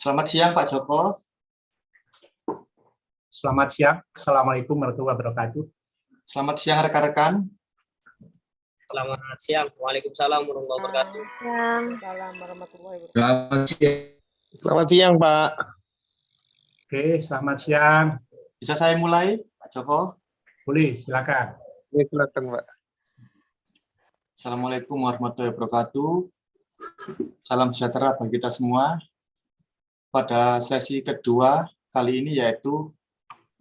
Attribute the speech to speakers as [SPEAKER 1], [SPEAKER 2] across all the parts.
[SPEAKER 1] Selamat siang Pak Joko.
[SPEAKER 2] Selamat siang. Assalamualaikum warahmatullahi wabarakatuh.
[SPEAKER 1] Selamat siang rekan-rekan.
[SPEAKER 3] Selamat siang. Waalaikumsalam warahmatullahi wabarakatuh.
[SPEAKER 4] Selamat siang. Selamat siang, Pak.
[SPEAKER 2] Oke, selamat siang.
[SPEAKER 1] Bisa saya mulai, Pak Joko?
[SPEAKER 2] Boleh, silakan.
[SPEAKER 4] Ya, silakan, Pak.
[SPEAKER 1] Assalamualaikum warahmatullahi wabarakatuh. Salam sejahtera bagi kita semua. Pada sesi kedua kali ini yaitu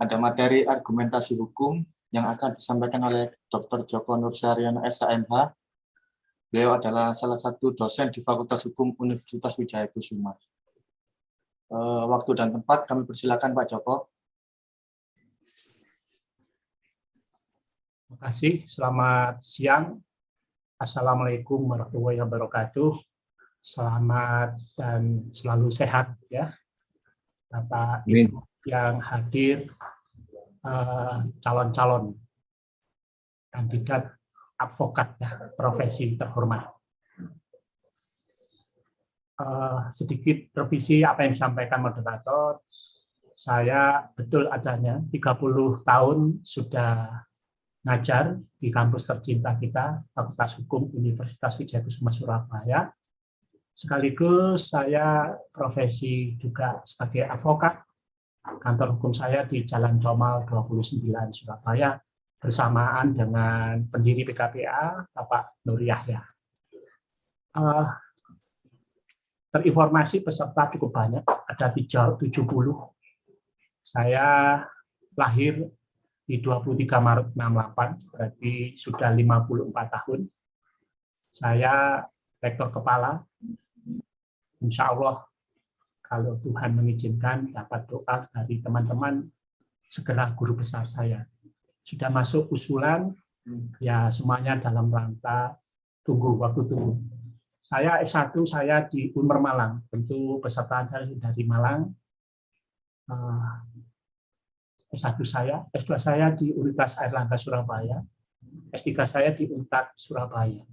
[SPEAKER 1] ada materi argumentasi hukum yang akan disampaikan oleh Dr. Joko Nursaryono SHMH. Beliau adalah salah satu dosen di Fakultas Hukum Universitas Wijaya Kusuma. Waktu dan tempat kami persilakan Pak Joko.
[SPEAKER 2] Terima kasih. Selamat siang. Assalamualaikum warahmatullahi wabarakatuh. Selamat dan selalu sehat ya, Bapak Ibu yang hadir, calon-calon kandidat advokat ya, profesi terhormat. Sedikit revisi apa yang disampaikan moderator. Saya betul adanya 30 tahun sudah ngajar di kampus tercinta kita, Fakultas Hukum Universitas Wijaya Kusuma Surabaya. Sekaligus saya profesi juga sebagai advokat. Kantor hukum saya di Jalan Comal 29 Surabaya bersamaan dengan pendiri PKPA Bapak Nur Yahya. Terinformasi peserta cukup banyak, ada 70. Saya lahir di 23 Maret 68, berarti sudah 54 tahun. Saya rektor kepala. Insya Allah, kalau Tuhan mengizinkan, dapat doa dari teman-teman, segera guru besar saya. Sudah masuk usulan, ya semuanya dalam rangka tunggu, waktu tunggu. Saya S1 saya di Unmer Malang, tentu peserta dari Malang. S1 saya, S2 saya di Universitas Airlangga Surabaya, S3 saya di UNTAD Surabaya.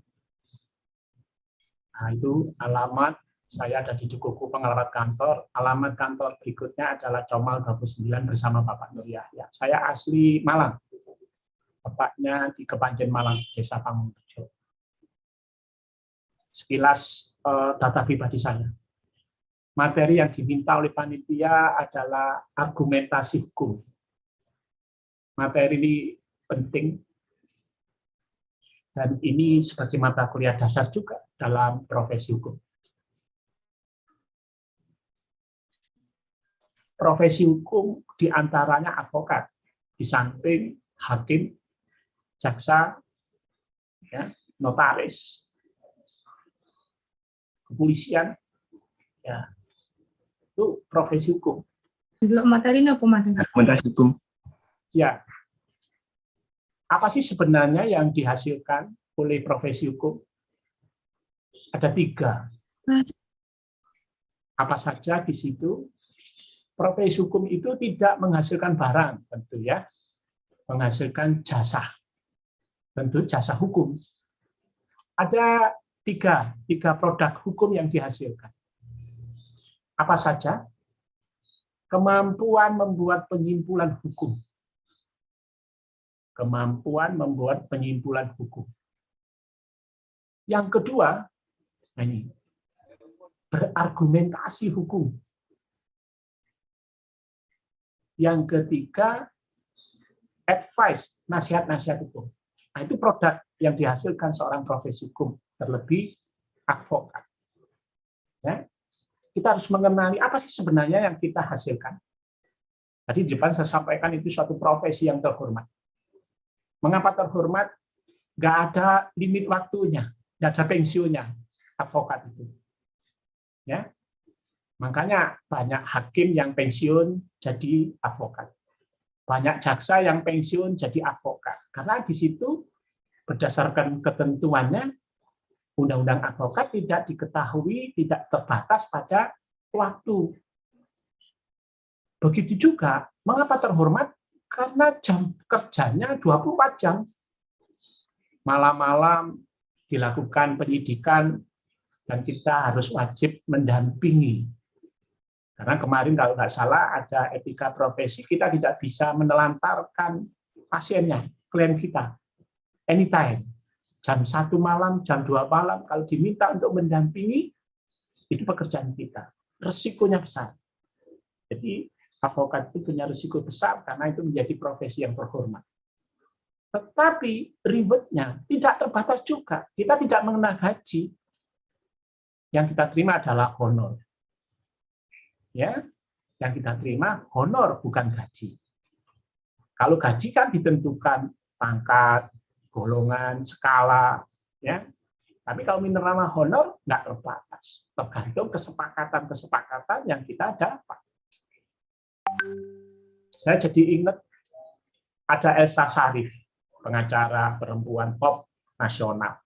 [SPEAKER 2] Nah, itu alamat saya ada di Dukuhu pengalaman kantor. Alamat kantor berikutnya adalah Comal 29 bersama Bapak Nur Yahya. Saya asli Malang. Bapaknya di Kepanjen Malang, Desa Pangungrejo. Sekilas data pribadi saya. Materi yang diminta oleh panitia adalah argumentasi hukum. Materi ini penting dan ini sebagai mata kuliah dasar juga dalam profesi hukum. Profesi hukum diantaranya advokat, di samping hakim, jaksa, ya, notaris, kepolisian, ya, itu profesi hukum.
[SPEAKER 5] Materi apa materi?
[SPEAKER 4] Argumentasi hukum.
[SPEAKER 2] Ya, apa sih sebenarnya yang dihasilkan oleh profesi hukum? Ada 3. Apa saja di situ? Profesi hukum itu tidak menghasilkan barang, tentu ya, menghasilkan jasa, tentu jasa hukum. Ada tiga produk hukum yang dihasilkan. Apa saja? Kemampuan membuat penyimpulan hukum. Kemampuan membuat penyimpulan hukum. Yang kedua, ini berargumentasi hukum. Yang ketiga, advice, nasihat-nasihat hukum. Nah, itu produk yang dihasilkan seorang profesi hukum, terlebih advokat. Ya. Kita harus mengenali apa sih sebenarnya yang kita hasilkan. Tadi di depan saya sampaikan itu suatu profesi yang terhormat. Mengapa terhormat? Nggak ada limit waktunya, nggak ada pensiunnya, advokat itu. Ya. Makanya banyak hakim yang pensiun jadi advokat. Banyak jaksa yang pensiun jadi advokat. Karena di situ berdasarkan ketentuannya, undang-undang advokat tidak diketahui, tidak terbatas pada waktu. Begitu juga, mengapa terhormat? Karena jam kerjanya 24 jam. Malam-malam dilakukan penyidikan, dan kita harus wajib mendampingi Karena kemarin kalau nggak salah ada etika profesi, kita tidak bisa menelantarkan pasiennya, klien kita, anytime. Jam 1 malam, jam 2 malam, kalau diminta untuk mendampingi, itu pekerjaan kita. Resikonya besar. Jadi advokat itu punya risiko besar karena itu menjadi profesi yang terhormat. Tetapi reward-nya tidak terbatas juga. Kita tidak mengenal gaji. Yang kita terima adalah honor. Ya, yang kita terima honor bukan gaji. Kalau gaji kan ditentukan pangkat, golongan, skala, ya. Tapi kalau menerima honor nggak terbatas, tergantung kesepakatan-kesepakatan yang kita dapat. Saya jadi ingat ada Elsa Sharif, pengacara perempuan top nasional.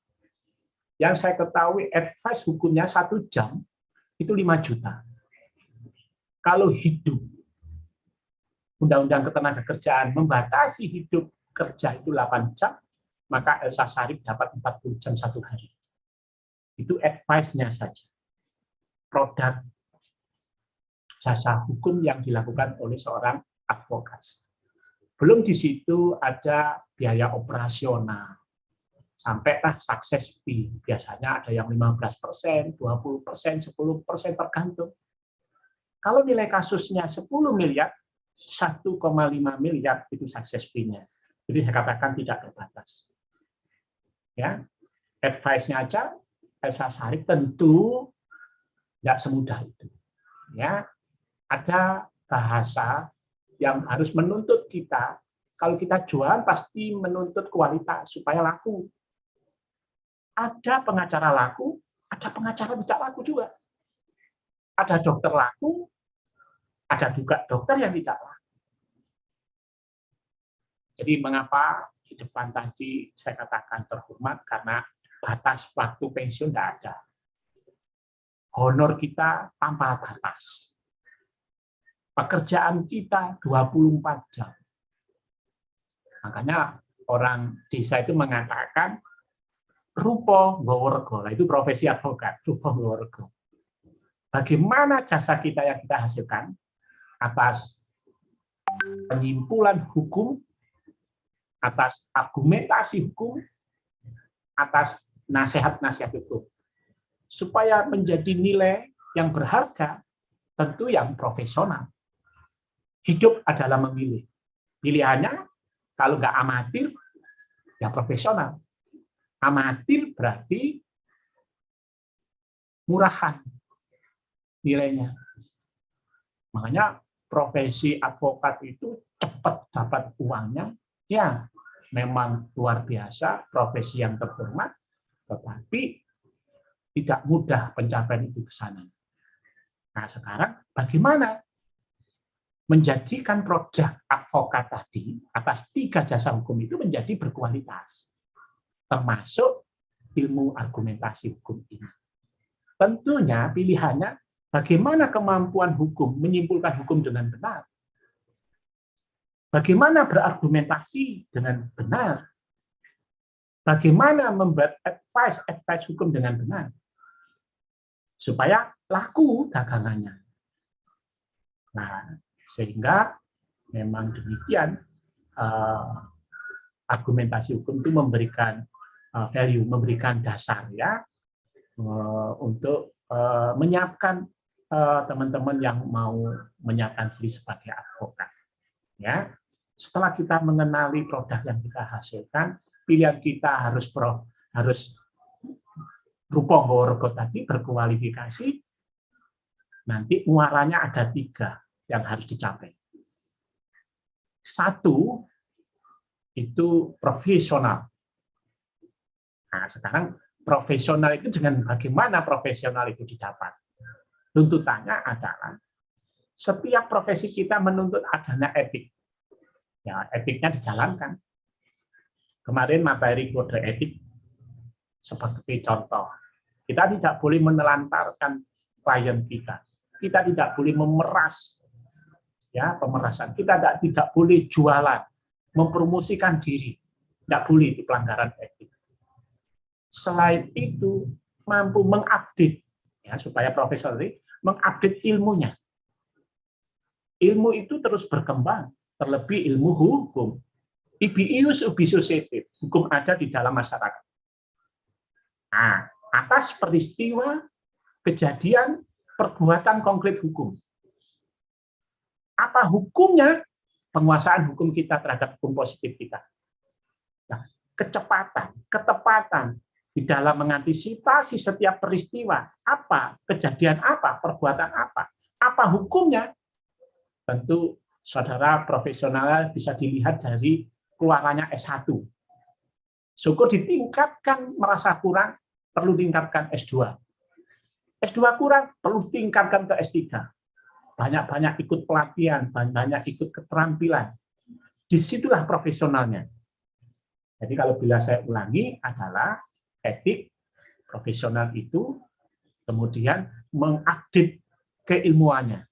[SPEAKER 2] Yang saya ketahui advice hukumnya 1 jam itu 5 juta. Kalau hidup, Undang-Undang Ketenagakerjaan membatasi hidup kerja itu 8 jam, maka Elsa Sharif dapat 40 jam 1 hari. Itu advice-nya saja. Produk jasa hukum yang dilakukan oleh seorang advokat. Belum di situ ada biaya operasional. Sampailah success fee. Biasanya ada yang 15%, 20%, 10% tergantung. Kalau nilai kasusnya 10 miliar, 1,5 miliar itu success fee-nya. Jadi saya katakan tidak terbatas. Ya, advice-nya aja Elsa Sharif tentu tidak semudah itu. Ya, ada bahasa yang harus menuntut kita. Kalau kita jual pasti menuntut kualitas supaya laku. Ada pengacara laku, ada pengacara tidak laku juga. Ada dokter laku, ada juga dokter yang tidak laku. Jadi mengapa di depan tadi saya katakan terhormat karena batas waktu pensiun tidak ada. Honor kita tanpa batas. Pekerjaan kita 24 jam. Makanya orang desa itu mengatakan rupa nggawa rega. Itu profesi advokat, rupa nggawa rega. Bagaimana jasa kita yang kita hasilkan atas penyimpulan hukum, atas argumentasi hukum, atas nasihat-nasihat hukum. Supaya menjadi nilai yang berharga, tentu yang profesional. Hidup adalah memilih. Pilihannya, kalau nggak amatir, ya profesional. Amatir berarti murahan nilainya. Makanya profesi advokat itu cepat dapat uangnya, ya memang luar biasa, profesi yang terhormat, tetapi tidak mudah pencapaian itu ke sana. Nah, sekarang bagaimana menjadikan produk advokat tadi atas 3 jasa hukum itu menjadi berkualitas, termasuk ilmu argumentasi hukum ini. Tentunya pilihannya bagaimana kemampuan hukum menyimpulkan hukum dengan benar, bagaimana berargumentasi dengan benar, bagaimana membuat advice hukum dengan benar, supaya laku dagangannya. Nah, sehingga memang demikian argumentasi hukum itu memberikan value, memberikan dasar ya untuk menyiapkan teman-teman yang mau menyiapkan diri sebagai advokat. Ya, setelah kita mengenali produk yang kita hasilkan, pilihan kita harus rupa nggawa rega tadi berkualifikasi. Nanti muaranya ada 3 yang harus dicapai. 1 itu profesional. Nah, sekarang profesional itu dengan bagaimana profesional itu didapat? Tuntutannya adalah setiap profesi kita menuntut adanya etik. Ya, etiknya dijalankan. Kemarin materi kode etik seperti contoh. Kita tidak boleh menelantarkan klien kita. Kita tidak boleh memeras, ya pemerasan. Kita tidak boleh jualan, mempromosikan diri. Tidak boleh, itu pelanggaran etik. Selain itu, mampu mengupdate, ya supaya profesional mengupdate ilmunya. ilmu itu terus berkembang, terlebih ilmu hukum. Ibius ubi society, hukum ada di dalam masyarakat. Nah, atas peristiwa, kejadian, perbuatan konkret hukum. Apa hukumnya? Penguasaan hukum kita terhadap hukum positif kita. Nah, kecepatan, ketepatan di dalam mengantisipasi setiap peristiwa, apa, kejadian apa, perbuatan apa hukumnya? Tentu saudara profesional bisa dilihat dari keluarannya S1. Syukur ditingkatkan merasa kurang, perlu tingkatkan S2. S2 kurang, perlu tingkatkan ke S3. Banyak-banyak ikut pelatihan, banyak ikut keterampilan. Disitulah profesionalnya. Jadi kalau bila saya ulangi adalah etik profesional itu kemudian mengupdate keilmuannya,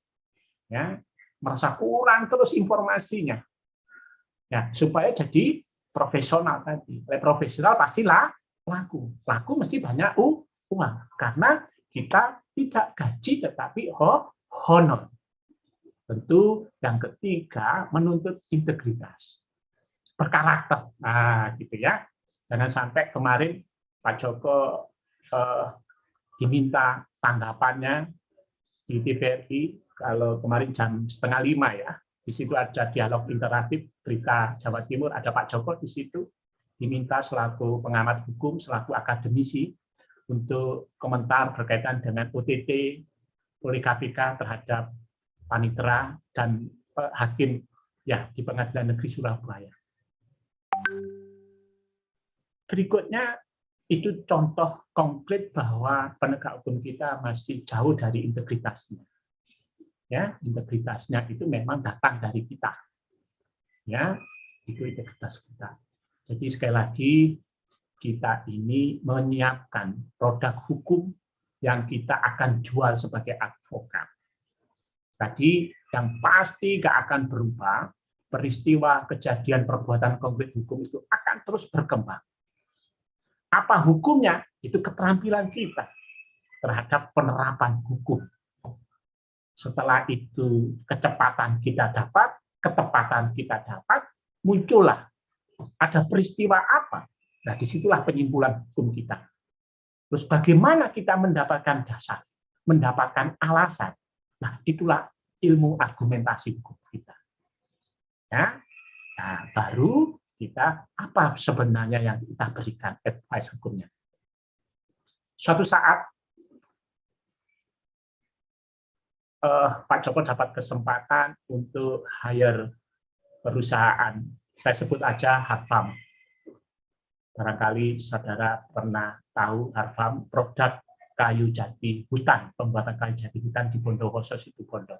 [SPEAKER 2] ya, merasa kurang terus informasinya, ya, supaya jadi profesional tadi. Profesional pastilah laku mesti banyak uang karena kita tidak gaji tetapi honor. Tentu yang ketiga menuntut integritas, berkarakter. Nah, gitu ya. Jangan sampai kemarin Pak Joko diminta tanggapannya di TVRI, kalau kemarin jam 4:30 ya. Di situ ada dialog interaktif berita Jawa Timur, ada Pak Joko di situ diminta selaku pengamat hukum, selaku akademisi untuk komentar berkaitan dengan OTT oleh KPK terhadap panitera dan hakim ya di Pengadilan Negeri Surabaya. Berikutnya itu contoh konkret bahwa penegak hukum kita masih jauh dari integritasnya. Ya, integritasnya itu memang datang dari kita. Ya, itu integritas kita. Jadi sekali lagi kita ini menyiapkan produk hukum yang kita akan jual sebagai advokat. Tadi yang pasti nggak akan berubah, peristiwa, kejadian, perbuatan konkret hukum itu akan terus berkembang. Apa hukumnya? Itu keterampilan kita terhadap penerapan hukum. Setelah itu kecepatan kita dapat, ketepatan kita dapat, muncullah ada peristiwa apa. Nah, disitulah penyimpulan hukum kita. Terus bagaimana kita mendapatkan dasar, mendapatkan alasan. Nah, itulah ilmu argumentasi hukum kita. Ya, nah, baru kita apa sebenarnya yang kita berikan advice hukumnya. Suatu saat Pak Joko dapat kesempatan untuk hire perusahaan, saya sebut aja Harfam. Barangkali saudara pernah tahu Harfam, produk kayu jati hutan, pembuatan kayu jati hutan di Bondowoso Situbondo.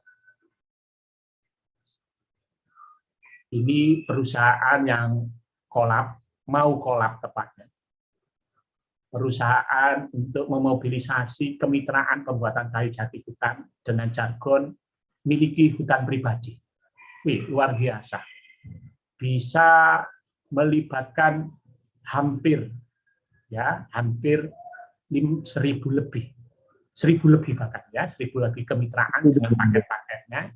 [SPEAKER 2] Ini perusahaan yang mau kolab tepatnya. Perusahaan untuk memobilisasi kemitraan pembuatan kayu jati hutan dengan jargon miliki hutan pribadi. Wih, luar biasa. Bisa melibatkan hampir 1.000 lebih. 1.000 lebih bahkan ya, 1.000 lebih kemitraan dengan paket-paketnya.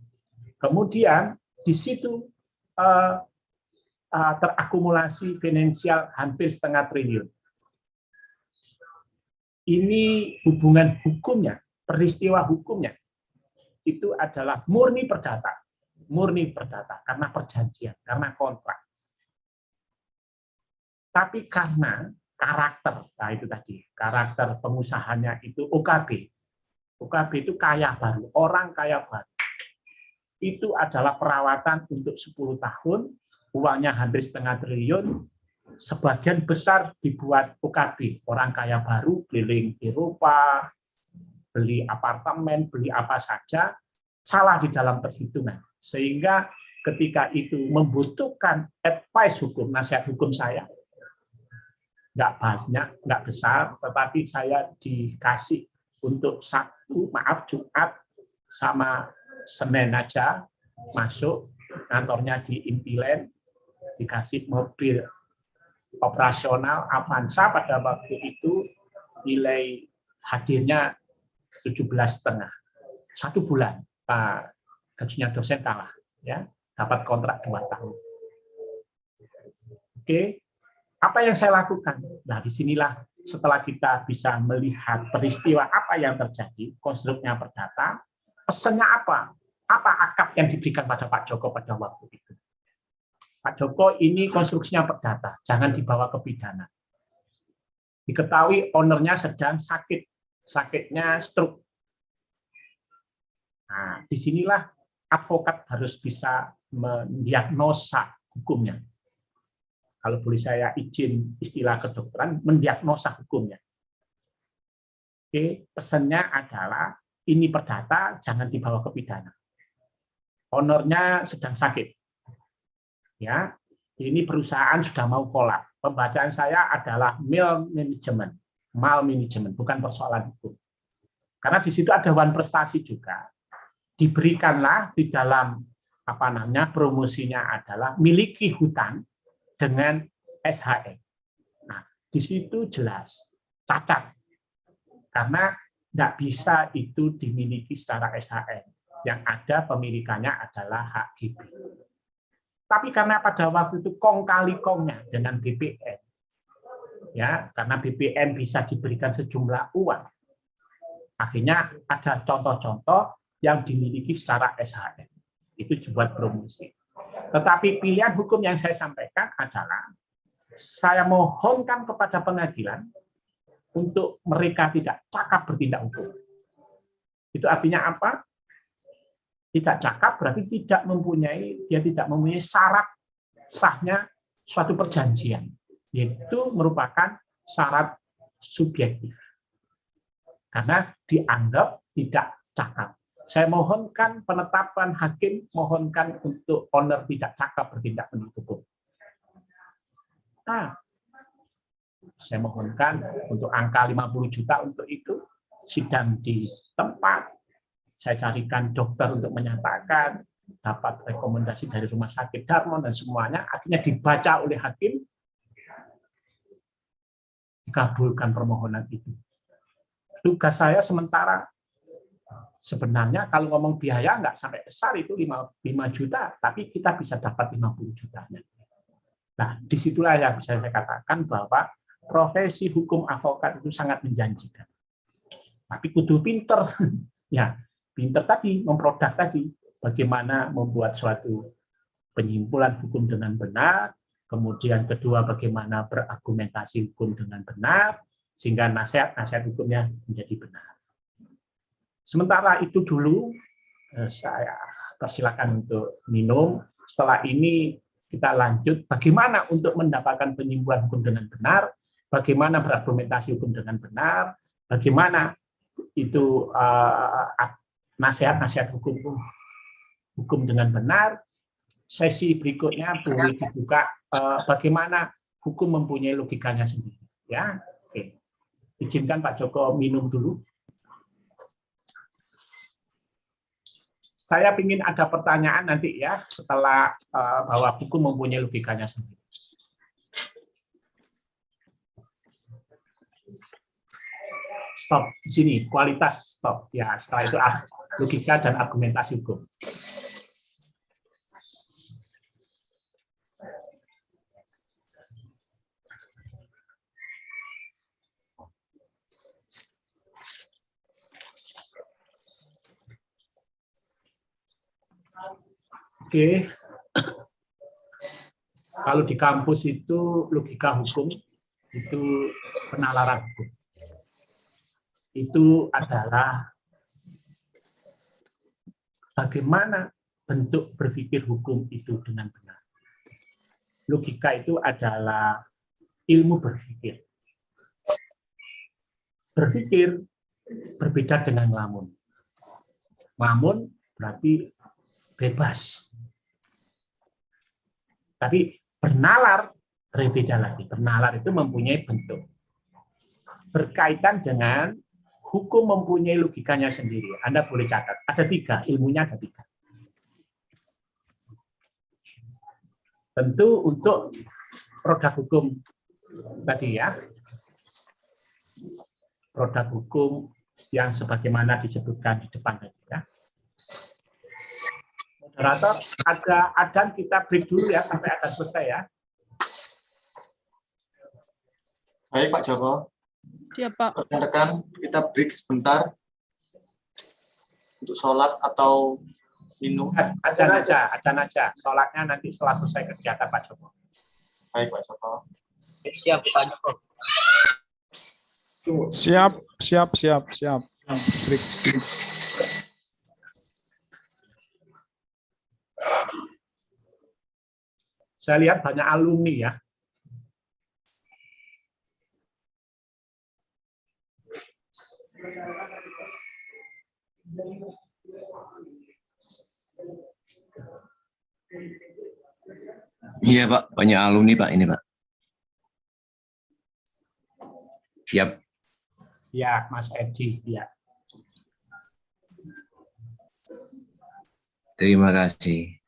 [SPEAKER 2] Kemudian di situ terakumulasi finansial hampir 0,5 triliun. Ini hubungan hukumnya, peristiwa hukumnya, itu adalah murni perdata karena perjanjian, karena kontrak. Tapi karena karakter, nah itu tadi, karakter pengusahanya itu OKB. OKB itu kaya baru, orang kaya baru. Itu adalah perawatan untuk 10 tahun, uangnya hampir 0,5 triliun, sebagian besar dibuat OKB, orang kaya baru, keliling Eropa, beli apartemen, beli apa saja, salah di dalam perhitungan. Sehingga ketika itu membutuhkan advice hukum, nasihat hukum saya, nggak banyak, nggak besar, tetapi saya dikasih untuk Jumat sama Senin aja masuk, kantornya di Impilen, dikasih mobil operasional Avanza pada waktu itu nilai hadirnya 17,5, 1 bulan. Nah, gajinya dosen kalah, ya, dapat kontrak 2 tahun. Oke, apa yang saya lakukan? Nah, disinilah setelah kita bisa melihat peristiwa apa yang terjadi, konstruknya perdata, pesannya apa? Apa akad yang diberikan pada Pak Joko pada waktu itu? Pak Joko, ini konstruksinya perdata, jangan dibawa ke pidana. Diketahui ownernya sedang sakit, sakitnya stroke. Nah, disinilah advokat harus bisa mendiagnosa hukumnya. Kalau boleh saya izin istilah kedokteran, mendiagnosa hukumnya. Oke, pesannya adalah ini perdata, jangan dibawa ke pidana. Ownernya sedang sakit. Ya, ini perusahaan sudah mau kolap. Pembacaan saya adalah malmanagement, bukan persoalan hukum. Karena di situ ada wan prestasi juga. Diberikanlah di dalam promosinya adalah miliki hutan dengan SHM. Nah, di situ jelas cacat. Karena tidak bisa itu dimiliki secara SHM. Yang ada pemilikannya adalah hak GB. Tapi karena pada waktu itu kong kali kongnya dengan BPN, ya, karena BPN bisa diberikan sejumlah uang, akhirnya ada contoh-contoh yang dimiliki secara SHM. Itu buat promosi. Tetapi pilihan hukum yang saya sampaikan adalah saya mohonkan kepada pengadilan untuk mereka tidak cakap bertindak hukum. Itu artinya apa? Tidak cakap berarti dia tidak mempunyai syarat sahnya suatu perjanjian, yaitu merupakan syarat subjektif. Karena dianggap tidak cakap. Saya mohonkan penetapan hakim, mohonkan untuk owner tidak cakap bertindak menurut hukum. Nah, saya mohonkan untuk angka 50 juta untuk itu, sidang di tempat, saya carikan dokter untuk menyatakan, dapat rekomendasi dari rumah sakit Darmon dan semuanya, akhirnya dibaca oleh hakim, dikabulkan permohonan itu. Tugas saya sementara, sebenarnya kalau ngomong biaya nggak sampai besar itu 5 juta, tapi kita bisa dapat 50 jutanya. Nah, disitulah yang bisa saya katakan bahwa profesi hukum advokat itu sangat menjanjikan. Tapi kudu pinter, ya. Pinter tadi, memproduk tadi, bagaimana membuat suatu penyimpulan hukum dengan benar, kemudian kedua bagaimana berargumentasi hukum dengan benar, sehingga nasihat hukumnya menjadi benar. Sementara itu dulu, saya persilakan untuk minum. Setelah ini kita lanjut bagaimana untuk mendapatkan penyimpulan hukum dengan benar, bagaimana berargumentasi hukum dengan benar, bagaimana itu nasihat-nasihat hukum dengan benar. Sesi berikutnya boleh dibuka bagaimana hukum mempunyai logikanya sendiri. Ya, oke. Izinkan Pak Joko minum dulu. Saya ingin ada pertanyaan nanti ya setelah bahwa hukum mempunyai logikanya sendiri. Stop di sini, kualitas stop. Ya, setelah itu logika dan argumentasi hukum. Oke. Kalau di kampus itu logika hukum itu penalaran hukum. Itu adalah bagaimana bentuk berpikir hukum itu dengan benar. Logika itu adalah ilmu berpikir. Berpikir berbeda dengan ngelamun. Ngelamun berarti bebas. Tapi bernalar berbeda lagi. Bernalar itu mempunyai bentuk. Berkaitan dengan hukum mempunyai logikanya sendiri. Anda boleh catat. Ada 3, ilmunya ada 3. Tentu untuk produk hukum tadi ya. Produk hukum yang sebagaimana disebutkan di depan tadi ya. Moderator, ada adzan, kita break dulu ya sampai adzan selesai ya.
[SPEAKER 1] Baik Pak Joko.
[SPEAKER 6] Siap, Pak.
[SPEAKER 1] Rekan-rekan, kita break sebentar untuk sholat atau minum.
[SPEAKER 2] Adzan aja. Sholatnya nanti setelah selesai kegiatan Pak Joko.
[SPEAKER 1] Baik Pak Joko.
[SPEAKER 3] Siap, Pak Joko.
[SPEAKER 4] Siap. Break.
[SPEAKER 2] Saya lihat banyak alumni ya.
[SPEAKER 7] Iya Pak, banyak alumni Pak ini Pak. Siap.
[SPEAKER 2] Ya, Mas Edi. Ya.
[SPEAKER 7] Terima kasih.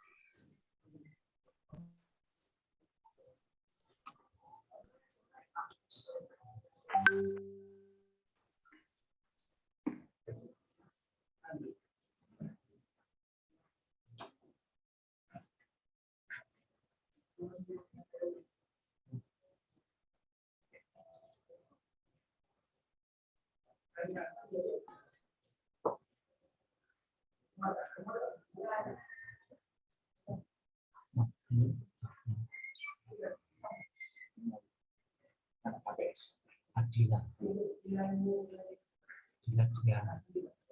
[SPEAKER 2] Adilah.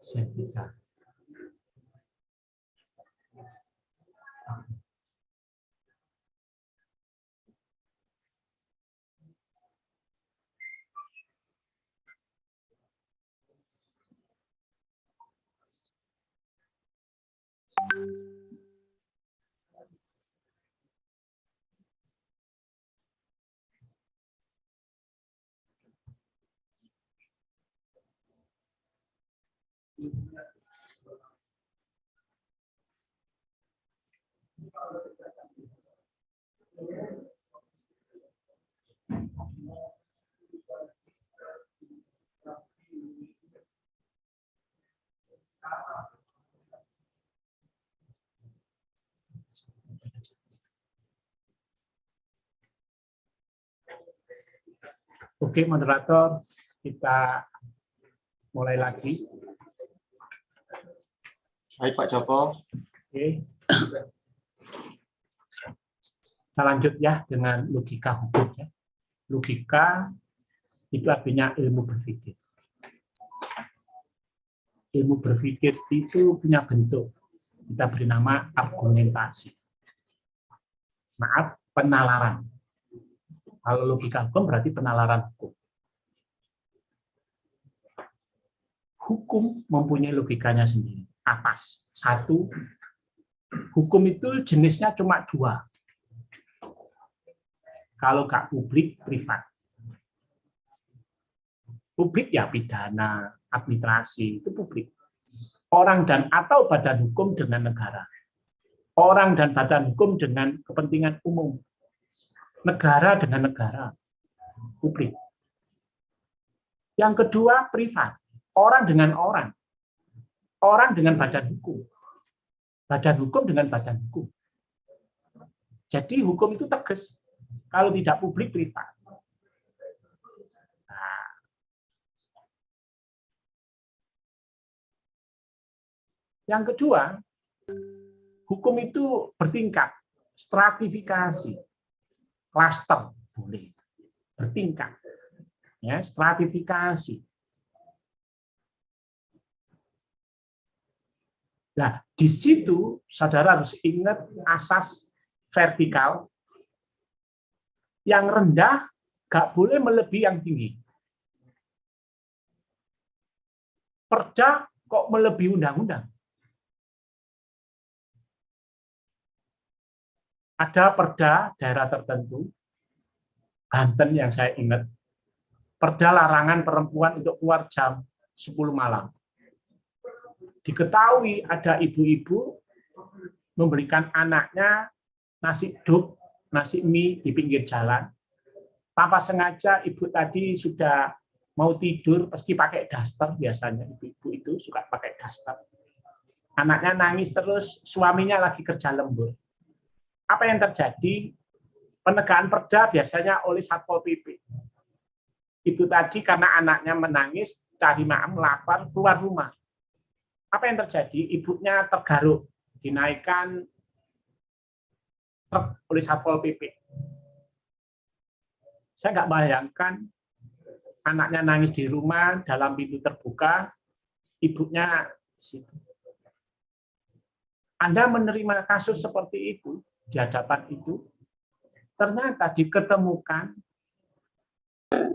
[SPEAKER 2] Setika. Oke, moderator, kita mulai lagi.
[SPEAKER 1] Baik Pak Joko.
[SPEAKER 2] Oke. Kita lanjut ya dengan logika hukum. Ya. Logika itu artinya ilmu berpikir. Ilmu berpikir itu punya bentuk. Kita beri nama argumentasi. Maaf, penalaran. Kalau logika hukum berarti penalaran hukum. Hukum mempunyai logikanya sendiri. Atas. Satu, hukum itu jenisnya cuma dua. Kalau nggak publik, privat. Publik ya pidana, administrasi, itu publik. Orang dan atau badan hukum dengan negara. Orang dan badan hukum dengan kepentingan umum. Negara dengan negara, publik. Yang kedua, privat. Orang dengan orang. Orang dengan badan hukum. Badan hukum dengan badan hukum. Jadi hukum itu tegas. Kalau tidak publik, privat. Nah. Yang kedua, hukum itu bertingkat, stratifikasi. Klaster boleh bertingkat, ya stratifikasi. Nah, di situ saudara harus ingat asas vertikal yang rendah nggak boleh melebihi yang tinggi. Perda kok melebihi undang-undang? Ada perda daerah tertentu, Banten yang saya ingat, perda larangan perempuan untuk keluar jam 10 malam. Diketahui ada ibu-ibu memberikan anaknya nasi uduk, nasi mie di pinggir jalan. Tanpa sengaja ibu tadi sudah mau tidur, pasti pakai daster biasanya. Ibu-ibu itu suka pakai daster. Anaknya nangis terus, suaminya lagi kerja lembur. Apa yang terjadi? Penegakan perda biasanya oleh Satpol PP. Itu tadi karena anaknya menangis, cari makan, lapar, keluar rumah. Apa yang terjadi? Ibunya tergaruk, dinaikkan truk oleh Satpol PP. Saya nggak bayangkan anaknya nangis di rumah, dalam pintu terbuka, ibunya di situ. Anda menerima kasus seperti itu di hadapan itu, ternyata diketemukan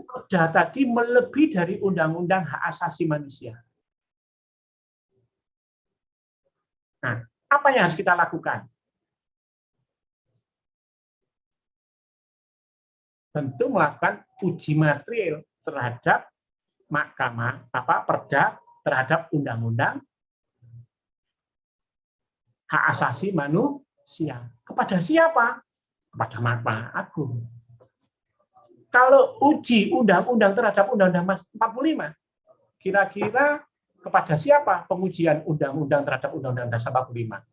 [SPEAKER 2] perda tadi melebihi dari Undang-Undang Hak Asasi Manusia. Nah, apa yang harus kita lakukan? Tentu melakukan uji material terhadap mahkamah, perda terhadap Undang-Undang Hak Asasi Manusia. Kepada siapa? Kepada Mahkamah Agung. Kalau uji undang-undang terhadap Undang-Undang 45, kira-kira kepada siapa pengujian undang-undang terhadap Undang-Undang Dasar 45?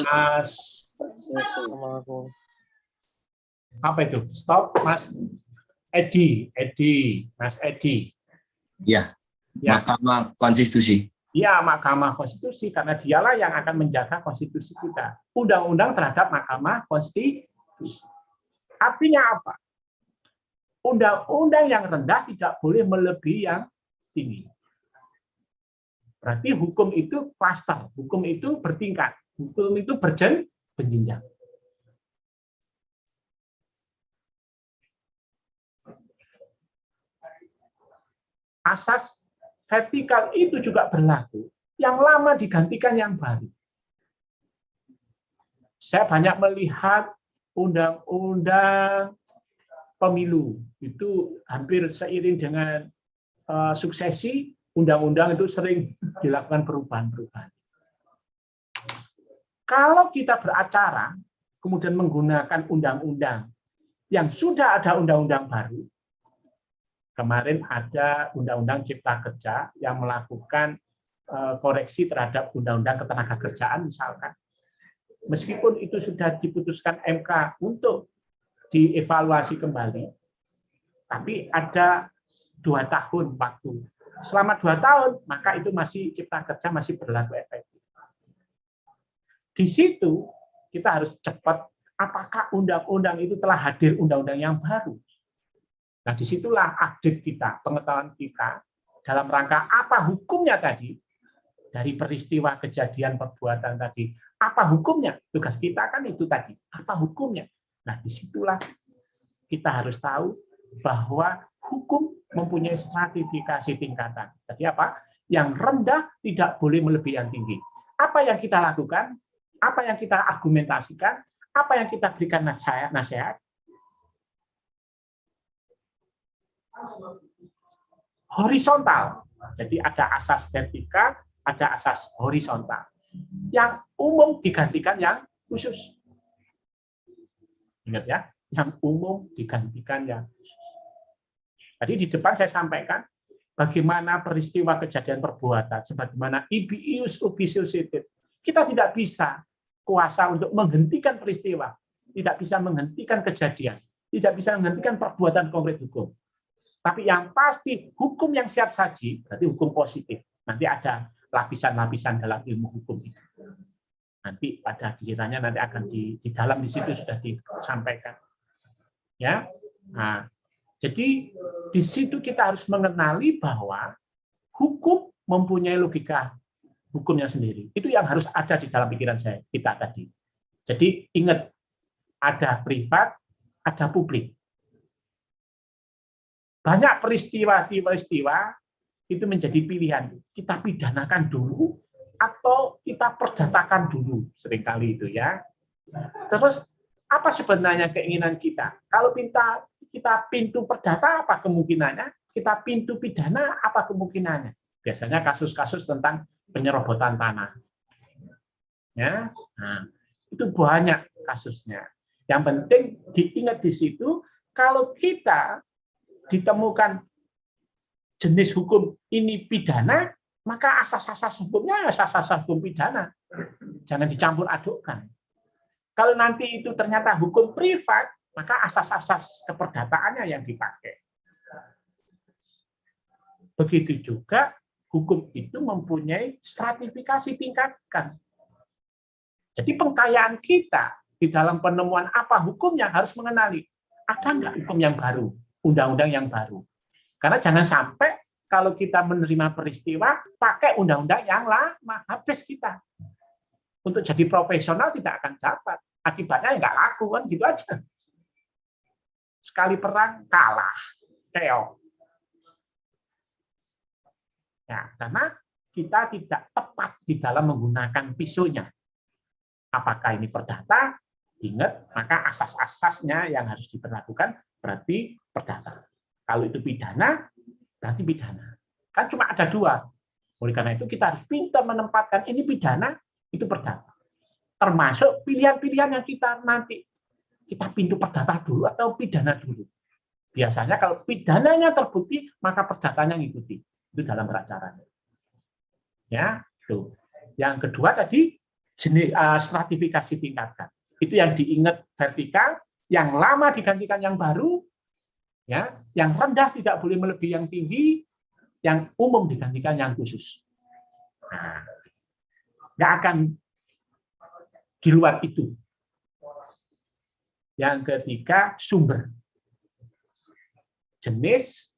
[SPEAKER 2] Mas, apa itu? Stop, Mas Edi, Mas Edi.
[SPEAKER 7] Ya,
[SPEAKER 2] Ya.
[SPEAKER 7] Mahkamah Konstitusi.
[SPEAKER 2] Ya, Mahkamah Konstitusi, karena dialah yang akan menjaga konstitusi kita. Undang-undang terhadap Mahkamah Konstitusi. Artinya apa? Undang-undang yang rendah tidak boleh melebihi yang tinggi. Berarti hukum itu klaster, hukum itu bertingkat, hukum itu berjenjang. Asas vertikal itu juga berlaku. Yang lama digantikan yang baru. Saya banyak melihat undang-undang pemilu itu hampir seiring dengan suksesi undang-undang itu sering dilakukan perubahan-perubahan. Kalau kita beracara kemudian menggunakan undang-undang yang sudah ada undang-undang baru, kemarin ada Undang-Undang Cipta Kerja yang melakukan koreksi terhadap Undang-Undang Ketenagakerjaan misalkan. Meskipun itu sudah diputuskan MK untuk dievaluasi kembali, tapi ada 2 tahun waktu. Selama 2 tahun, maka itu masih Cipta Kerja masih berlaku efektif. Di situ kita harus cepat, apakah undang-undang itu telah hadir undang-undang yang baru? Nah, disitulah update kita, pengetahuan kita, dalam rangka apa hukumnya tadi, dari peristiwa kejadian perbuatan tadi, apa hukumnya? Tugas kita kan itu tadi, apa hukumnya? Nah, disitulah kita harus tahu bahwa hukum mempunyai stratifikasi tingkatan. Jadi apa? Yang rendah tidak boleh melebihi yang tinggi. Apa yang kita lakukan? Apa yang kita argumentasikan? Apa yang kita berikan nasihat? Horizontal. Jadi ada asas vertikal, ada asas horizontal. Yang umum digantikan yang khusus. Ingat ya, yang umum digantikan yang khusus. Tadi di depan saya sampaikan bagaimana peristiwa kejadian perbuatan, sebagaimana ius ubi suscitet. Kita tidak bisa kuasa untuk menghentikan peristiwa, tidak bisa menghentikan kejadian, tidak bisa menghentikan perbuatan konkret hukum. Tapi yang pasti hukum yang siap saji, berarti hukum positif. Nanti ada lapisan-lapisan dalam ilmu hukum itu. Nanti pada gilirannya nanti akan di dalam di situ sudah disampaikan. Ya. Nah, jadi di situ kita harus mengenali bahwa hukum mempunyai logika hukumnya sendiri. Itu yang harus ada di dalam pikiran kita tadi. Jadi ingat, ada privat, ada publik. Banyak peristiwa-peristiwa itu menjadi pilihan. Kita pidanakan dulu atau kita perdatakan dulu, seringkali itu ya. Terus apa sebenarnya keinginan kita? Kalau kita pintu perdata apa kemungkinannya? Kita pintu pidana apa kemungkinannya? Biasanya kasus-kasus tentang penyerobotan tanah. Ya, nah, itu banyak kasusnya. Yang penting diingat di situ, kalau kita ditemukan jenis hukum ini pidana, maka asas-asas hukumnya asas-asas hukum pidana. Jangan dicampur adukkan. Kalau nanti itu ternyata hukum privat, maka asas-asas keperdataannya yang dipakai. Begitu juga hukum itu mempunyai stratifikasi tingkatkan. Jadi pengkayaan kita di dalam penemuan apa hukumnya harus mengenali. Ada nggak hukum yang baru, undang-undang yang baru. Karena jangan sampai kalau kita menerima peristiwa, pakai undang-undang yang lama, habis kita. Untuk jadi profesional tidak akan dapat. Akibatnya nggak laku, kan gitu aja. Sekali perang, kalah. Keok. Ya, karena kita tidak tepat di dalam menggunakan pisaunya. Apakah ini perdata? Ingat, maka asas-asasnya yang harus diberlakukan berarti perdata. Kalau itu pidana, berarti pidana. Kan cuma ada dua. Oleh karena itu kita harus pintar menempatkan ini pidana, itu perdata. Termasuk pilihan-pilihan yang kita nanti. Kita pintu perdata dulu atau pidana dulu. Biasanya kalau pidananya terbukti, maka perdatanya ngikuti. Itu dalam beracaranya. Ya, itu. Yang kedua tadi jenis stratifikasi tingkatkan. Itu yang diingat vertikal, yang lama digantikan yang baru, ya, yang rendah tidak boleh melebihi yang tinggi, yang umum digantikan yang khusus. Nah, nggak akan di luar itu. Yang ketiga, sumber. Jenis,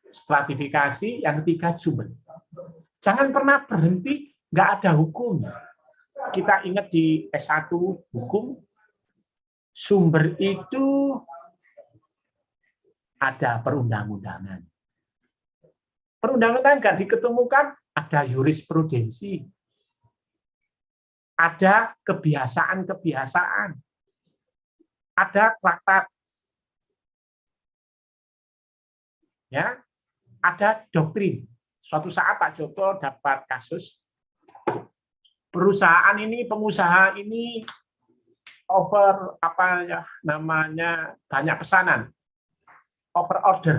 [SPEAKER 2] stratifikasi, yang ketiga, sumber. Jangan pernah berhenti, nggak ada hukumnya. Kita ingat di S1 hukum, sumber itu ada perundang-undangan. Perundang-undangan nggak diketemukan, ada jurisprudensi. Ada kebiasaan-kebiasaan. Ada traktat. Ya, ada doktrin. Suatu saat Pak Joko dapat kasus perusahaan ini, pengusaha ini over apa ya namanya banyak pesanan, over order,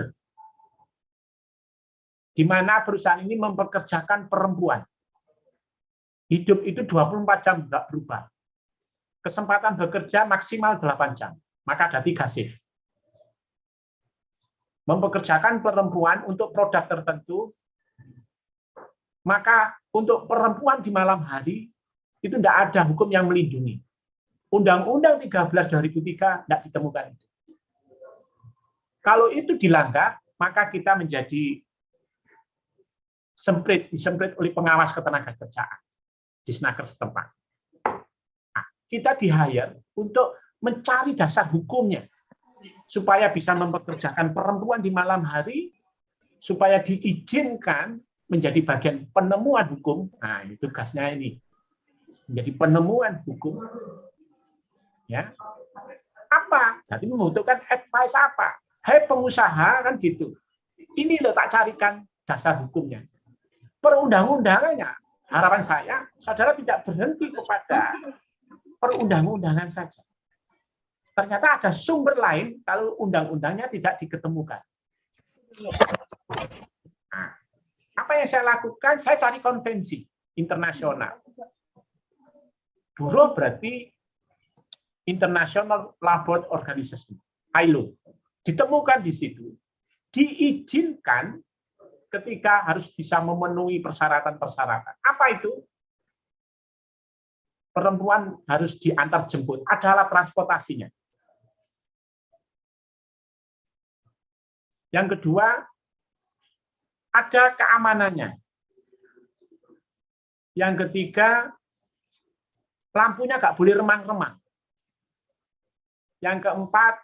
[SPEAKER 2] di mana perusahaan ini mempekerjakan perempuan. Hidup itu 24 jam nggak berubah. Kesempatan bekerja maksimal 8 jam. Maka ada 3 shift. Mempekerjakan perempuan untuk produk tertentu, maka untuk perempuan di malam hari itu tidak ada hukum yang melindungi. Undang-Undang 13 2003 tidak ditemukan itu. Kalau itu dilanggar, maka kita menjadi disemprit oleh pengawas ketenagakerjaan di Snaker setempat. Nah, kita di-hire untuk mencari dasar hukumnya supaya bisa mempekerjakan perempuan di malam hari, supaya diizinkan menjadi bagian penemuan hukum. Nah, itu tugasnya ini. Menjadi penemuan hukum. Ya. Apa? Jadi membutuhkan advice apa? Hai pengusaha, kan gitu. Ini loh tak carikan dasar hukumnya. Perundang-undangannya. Harapan saya, saudara tidak berhenti kepada perundang-undangan saja. Ternyata ada sumber lain kalau undang-undangnya tidak diketemukan. Nah, apa yang saya lakukan? Saya cari konvensi internasional. Buruh berarti International Labour Organization, ILO. Ditemukan di situ. Diizinkan ketika harus bisa memenuhi persyaratan-persyaratan. Apa itu? Perempuan harus diantar jemput. Ada alat transportasinya. Yang kedua, ada keamanannya. Yang ketiga, lampunya nggak boleh remang-remang. Yang keempat,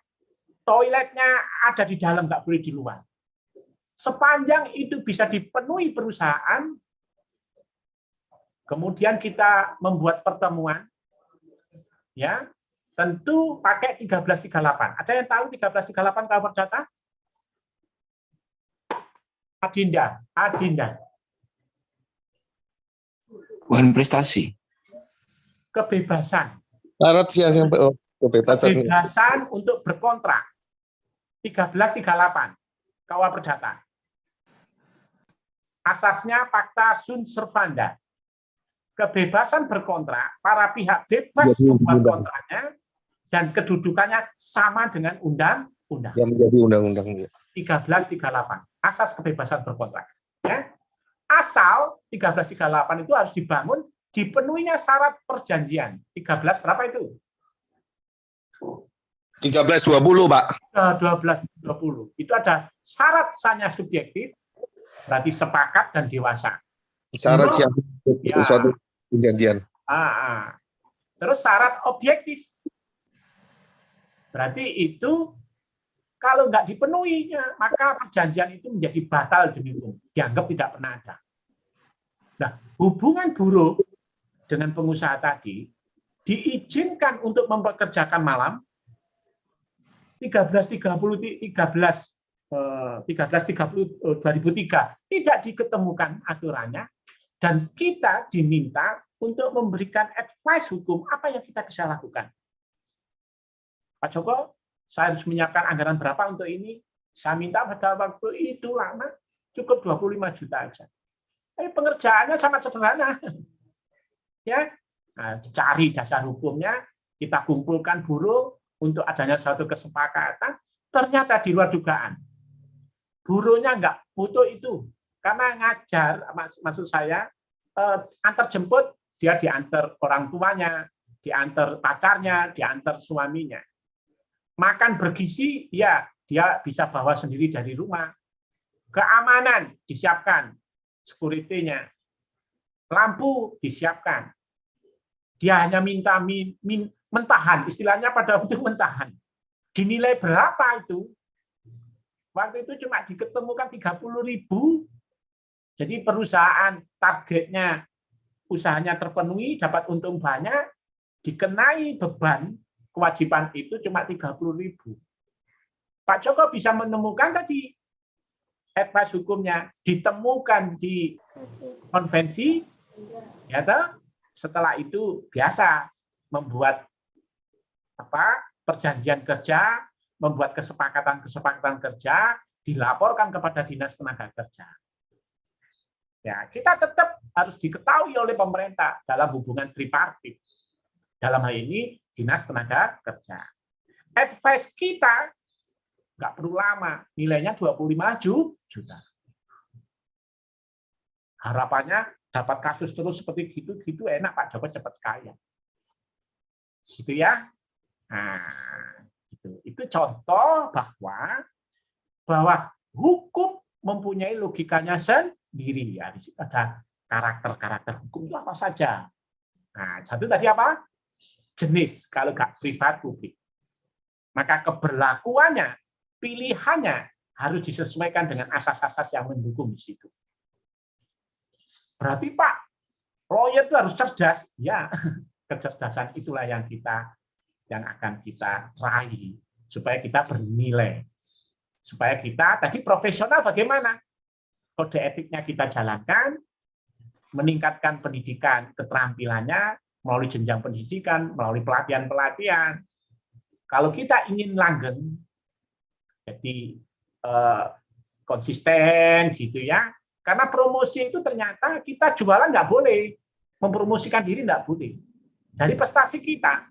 [SPEAKER 2] toiletnya ada di dalam, nggak boleh di luar. Sepanjang itu bisa dipenuhi perusahaan, kemudian kita membuat pertemuan, ya tentu pakai 1338. Ada yang tahu 1338 kalau perdata? Adinda.
[SPEAKER 7] Bukan prestasi.
[SPEAKER 2] Kebebasan.
[SPEAKER 6] Syarat sih yang kebebasan.
[SPEAKER 2] Kebebasan untuk berkontrak. 1338 KUH Perdata. Asasnya pacta sunt servanda. Kebebasan berkontrak, para pihak bebas membuat kontraknya, dan kedudukannya sama dengan undang-undang.
[SPEAKER 6] Yang menjadi undang-undang.
[SPEAKER 2] 1338, asas kebebasan berkontrak. Ya. Asal 1338 itu harus dibangun dipenuhinya syarat perjanjian. 13 berapa itu?
[SPEAKER 6] 1320, Pak.
[SPEAKER 2] 1220. Itu ada syarat sanya subjektif, berarti sepakat dan dewasa.
[SPEAKER 6] Syarat siap
[SPEAKER 2] Ya.
[SPEAKER 6] suatu perjanjian.
[SPEAKER 2] Terus syarat objektif. Berarti itu kalau nggak dipenuhinya, maka perjanjian itu menjadi batal demi hukum. Dianggap tidak pernah ada. Nah, hubungan buruh dengan pengusaha tadi diizinkan untuk mempekerjakan malam 1330 tidak diketemukan aturannya, dan kita diminta untuk memberikan advice hukum apa yang kita bisa lakukan. Pak Joko, saya harus menyiapkan anggaran berapa untuk ini? Saya minta pada waktu itu lama, cukup 25 juta aja. Tapi pengerjaannya sangat sederhana. Ya, nah, cari dasar hukumnya, kita kumpulkan buruh untuk adanya suatu kesepakatan, ternyata di luar dugaan. Buruhnya nggak butuh itu, karena ngajar, maksud saya, antar jemput, dia diantar orang tuanya, diantar pacarnya, diantar suaminya. Makan bergizi, ya dia bisa bawa sendiri dari rumah. Keamanan disiapkan, security-nya. Lampu disiapkan. Dia hanya minta mentahan, istilahnya pada waktu mentahan. Dinilai berapa itu? Waktu itu cuma diketemukan 30.000. Jadi perusahaan targetnya, usahanya terpenuhi, dapat untung banyak, dikenai beban kewajiban itu cuma 30.000. Pak Joko bisa menemukan tadi advice hukumnya, ditemukan di konvensi, ya toh? Setelah itu biasa membuat perjanjian kerja, membuat kesepakatan kerja, dilaporkan kepada Dinas Tenaga Kerja. Ya, kita tetap harus diketahui oleh pemerintah dalam hubungan tripartit. Dalam hal ini Dinas Tenaga Kerja. Advice kita nggak perlu lama, nilainya 25 juta. Harapannya dapat kasus terus seperti gitu enak, Pak Joko cepat kaya. Gitu ya. Nah, itu contoh bahwa hukum mempunyai logikanya sendiri. Ya, di situ ada karakter hukum itu apa saja. Nah, satu tadi apa? Jenis, kalau nggak privat publik. Maka keberlakuannya, pilihannya harus disesuaikan dengan asas-asas yang mendukung di situ. Berarti Pak, lawyer itu harus cerdas. Ya, kecerdasan itulah yang akan kita raih supaya kita bernilai. Supaya kita tadi profesional bagaimana? Kode etiknya kita jalankan, meningkatkan pendidikan keterampilannya melalui jenjang pendidikan, melalui pelatihan-pelatihan. Kalau kita ingin langgeng, jadi konsisten gitu ya. Karena promosi itu ternyata kita jualan nggak boleh, mempromosikan diri nggak boleh. Dari prestasi kita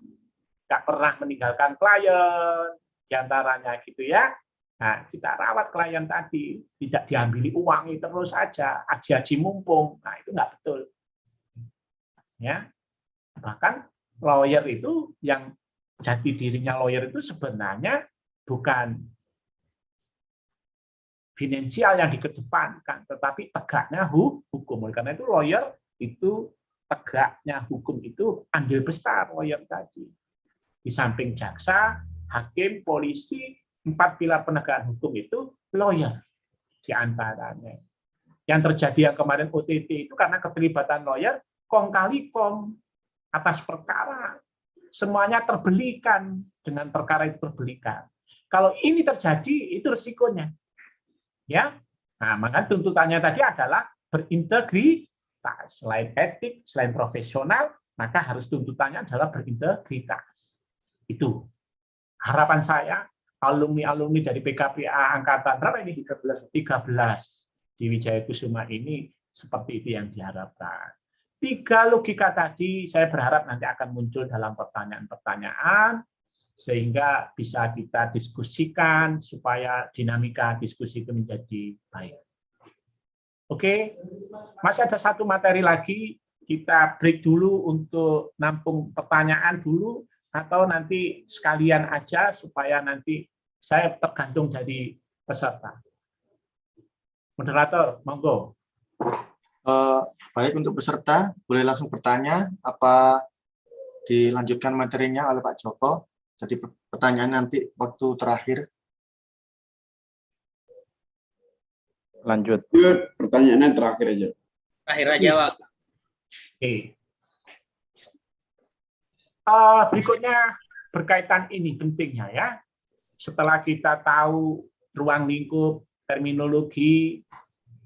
[SPEAKER 2] nggak pernah meninggalkan klien, diantaranya gitu ya. Nah, kita rawat klien tadi, tidak diambili uang terus saja, aji-aji mumpung. Nah, itu nggak betul. Ya, bahkan lawyer itu yang jati dirinya lawyer itu sebenarnya bukan finansial yang dikedepankan, tetapi tegaknya hukum. Oleh karena itu lawyer itu tegaknya hukum itu andil besar lawyer tadi. Di samping jaksa, hakim, polisi, 4 pilar penegakan hukum itu lawyer di antaranya. Yang terjadi yang kemarin OTT itu karena keterlibatan lawyer kong kali kong atas perkara. Semuanya terbelikan dengan perkara itu terbelikan. Kalau ini terjadi itu risikonya. Ya. Nah, maka tuntutannya tadi adalah berintegritas. Selain etik, selain profesional, maka harus tuntutannya adalah berintegritas. Itu harapan saya. Alumni-alumni dari PKPA angkatan berapa ini? 13. di Wijayakusuma ini seperti itu yang diharapkan. 3 logika tadi saya berharap nanti akan muncul dalam pertanyaan-pertanyaan sehingga bisa kita diskusikan supaya dinamika diskusi itu menjadi baik. Oke, masih ada 1 materi lagi, kita break dulu untuk nampung pertanyaan dulu, atau nanti sekalian aja supaya nanti saya tergantung dari peserta. Moderator, monggo.
[SPEAKER 1] Baik, untuk peserta, boleh langsung bertanya, apa dilanjutkan materinya oleh Pak Joko? Jadi pertanyaan nanti waktu terakhir.
[SPEAKER 4] Lanjut.
[SPEAKER 8] Pertanyaannya terakhir aja.
[SPEAKER 3] Terakhir aja, Pak.
[SPEAKER 2] Oke. Berikutnya berkaitan ini pentingnya ya. Setelah kita tahu ruang lingkup, terminologi,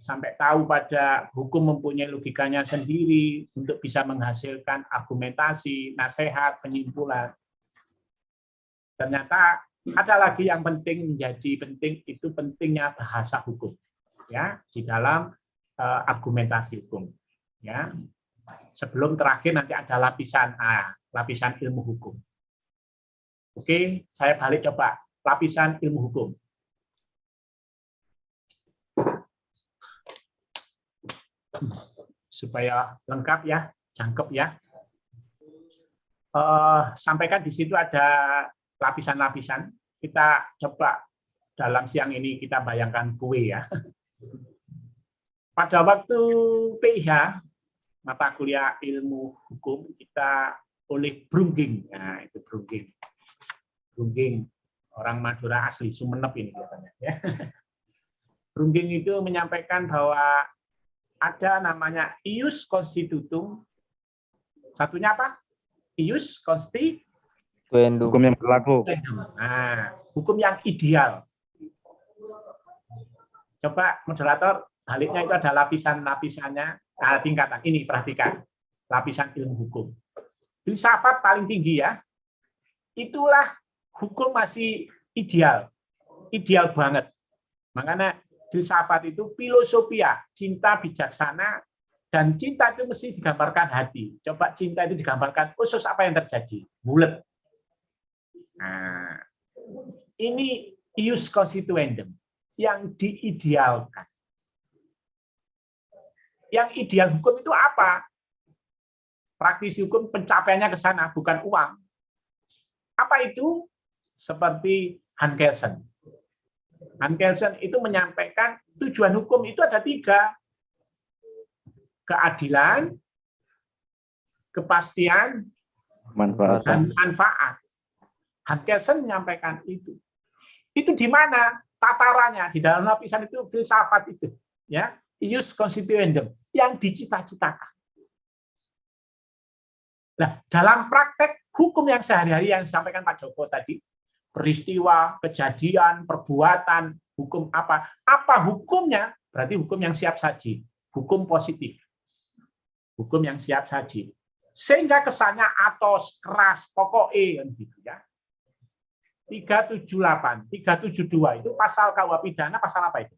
[SPEAKER 2] sampai tahu pada hukum mempunyai logikanya sendiri untuk bisa menghasilkan argumentasi, nasihat, penyimpulan. Ternyata ada lagi yang penting, menjadi penting, itu pentingnya bahasa hukum ya di dalam argumentasi hukum ya. Sebelum terakhir nanti ada lapisan A, lapisan ilmu hukum. Oke, saya balik coba lapisan ilmu hukum. Supaya lengkap ya, jangkep ya. Sampaikan di situ ada lapisan-lapisan. Kita coba dalam siang ini kita bayangkan kue ya. Pada waktu PIH, mata kuliah ilmu hukum, kita oleh Brungging. Nah, itu Brungging. Brungging, orang Madura asli, Sumeneb ini katanya. Ya. Brungging itu menyampaikan bahwa ada namanya ius constitutum. Satunya apa? Ius constituendum.
[SPEAKER 4] Hukum yang berlaku.
[SPEAKER 2] Nah, hukum yang ideal. Coba moderator, baliknya itu ada lapisan-lapisannya, tingkatan. Ini perhatikan, lapisan ilmu hukum. Filsafat paling tinggi ya. Itulah hukum masih ideal. Ideal banget. Makanya filsafat itu filosofia, cinta bijaksana, dan cinta itu mesti digambarkan hati. Coba cinta itu digambarkan khusus apa yang terjadi? Bulet. Nah, ini ius constituendum yang diidealkan. Yang ideal hukum itu apa? Praktisi hukum pencapaiannya ke sana, bukan uang. Apa itu? Seperti Han Kelsen. Han Kelsen itu menyampaikan tujuan hukum itu ada 3. Keadilan, kepastian, dan manfaat. Han Kelsen menyampaikan itu. Itu di mana tatarannya? Di dalam lapisan itu filsafat itu. Ya, ius constituendum yang dicita-citakan. Nah, dalam praktek hukum yang sehari-hari yang disampaikan Pak Joko tadi, peristiwa, kejadian, perbuatan, hukum apa? Apa hukumnya? Berarti hukum yang siap saji, hukum positif. Hukum yang siap saji. Sehingga kesannya atos, keras, pokoknya gitu ya. 378, 372 itu pasal KUH pidana, pasal apa itu?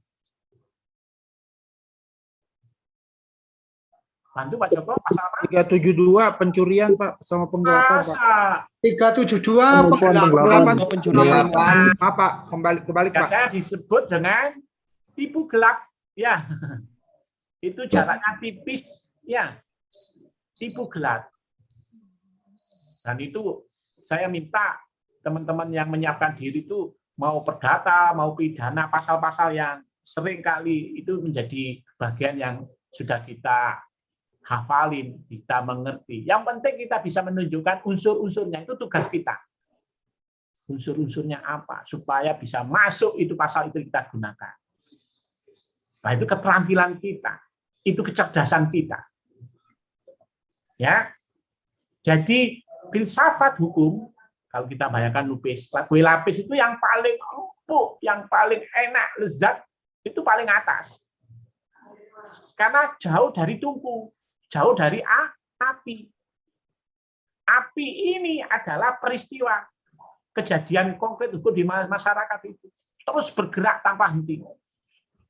[SPEAKER 2] Bantu Pak Joko, pasal apa?
[SPEAKER 9] 372 pencurian Pak sama penggelapan Pak.
[SPEAKER 5] 372
[SPEAKER 9] Penggelapan
[SPEAKER 5] pencurian.
[SPEAKER 9] Pak, kembali Pak.
[SPEAKER 2] Saya disebut dengan tipu gelap ya. Itu jaraknya tipis ya. Tipu gelap. Dan itu saya minta teman-teman yang menyiapkan diri itu mau perdata, mau pidana, pasal-pasal yang sering kali itu menjadi bagian yang sudah kita hafalin, kita mengerti. Yang penting kita bisa menunjukkan unsur-unsurnya, itu tugas kita. Unsur-unsurnya apa? Supaya bisa masuk itu pasal itu kita gunakan. Nah, itu keterampilan kita, itu kecerdasan kita. Ya. Jadi filsafat hukum, kalau kita bayangkan kue lapis itu yang paling empuk, yang paling enak, lezat, itu paling atas. Karena jauh dari tungku, jauh dari api. Api ini adalah peristiwa kejadian konkret hukum di masyarakat itu. Terus bergerak tanpa henti.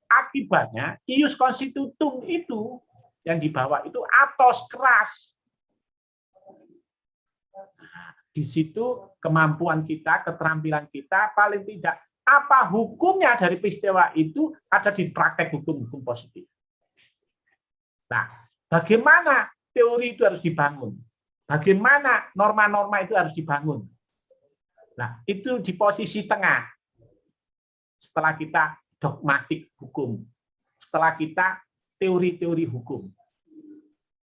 [SPEAKER 2] Akibatnya ius constitutum itu yang dibawa itu atos keras. Di situ kemampuan kita, keterampilan kita, paling tidak apa hukumnya dari peristiwa itu ada di praktek hukum positif. Nah, bagaimana teori itu harus dibangun? Bagaimana norma-norma itu harus dibangun? Nah, itu di posisi tengah. Setelah kita dogmatik hukum, setelah kita teori-teori hukum,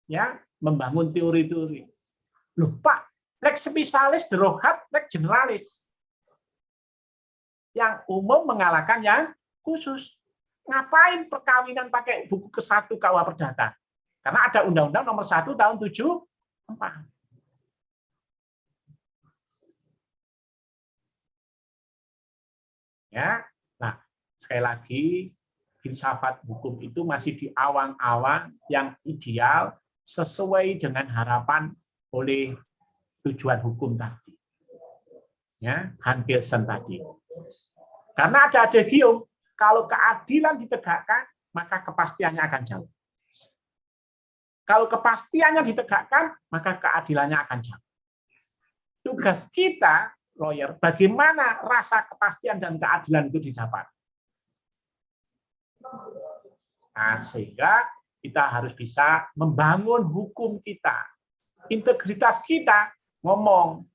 [SPEAKER 2] ya, membangun teori-teori. Loh, Pak, lex spesialis derogat lex generalis. Yang umum mengalahkan yang khusus. Ngapain perkawinan pakai buku ke-1 KUH Perdata? Karena ada Undang-Undang Nomor 1 Tahun 74. Ya, nah sekali lagi filsafat hukum itu masih di awang-awang yang ideal sesuai dengan harapan oleh tujuan hukum tadi. Ya, Hans Kelsen tadi. Karena ada adegium, kalau keadilan ditegakkan, maka kepastiannya akan jauh. Kalau kepastiannya ditegakkan, maka keadilannya akan jauh. Tugas kita, lawyer, bagaimana rasa kepastian dan keadilan itu didapat. Nah, sehingga kita harus bisa membangun hukum kita. Integritas kita ngomong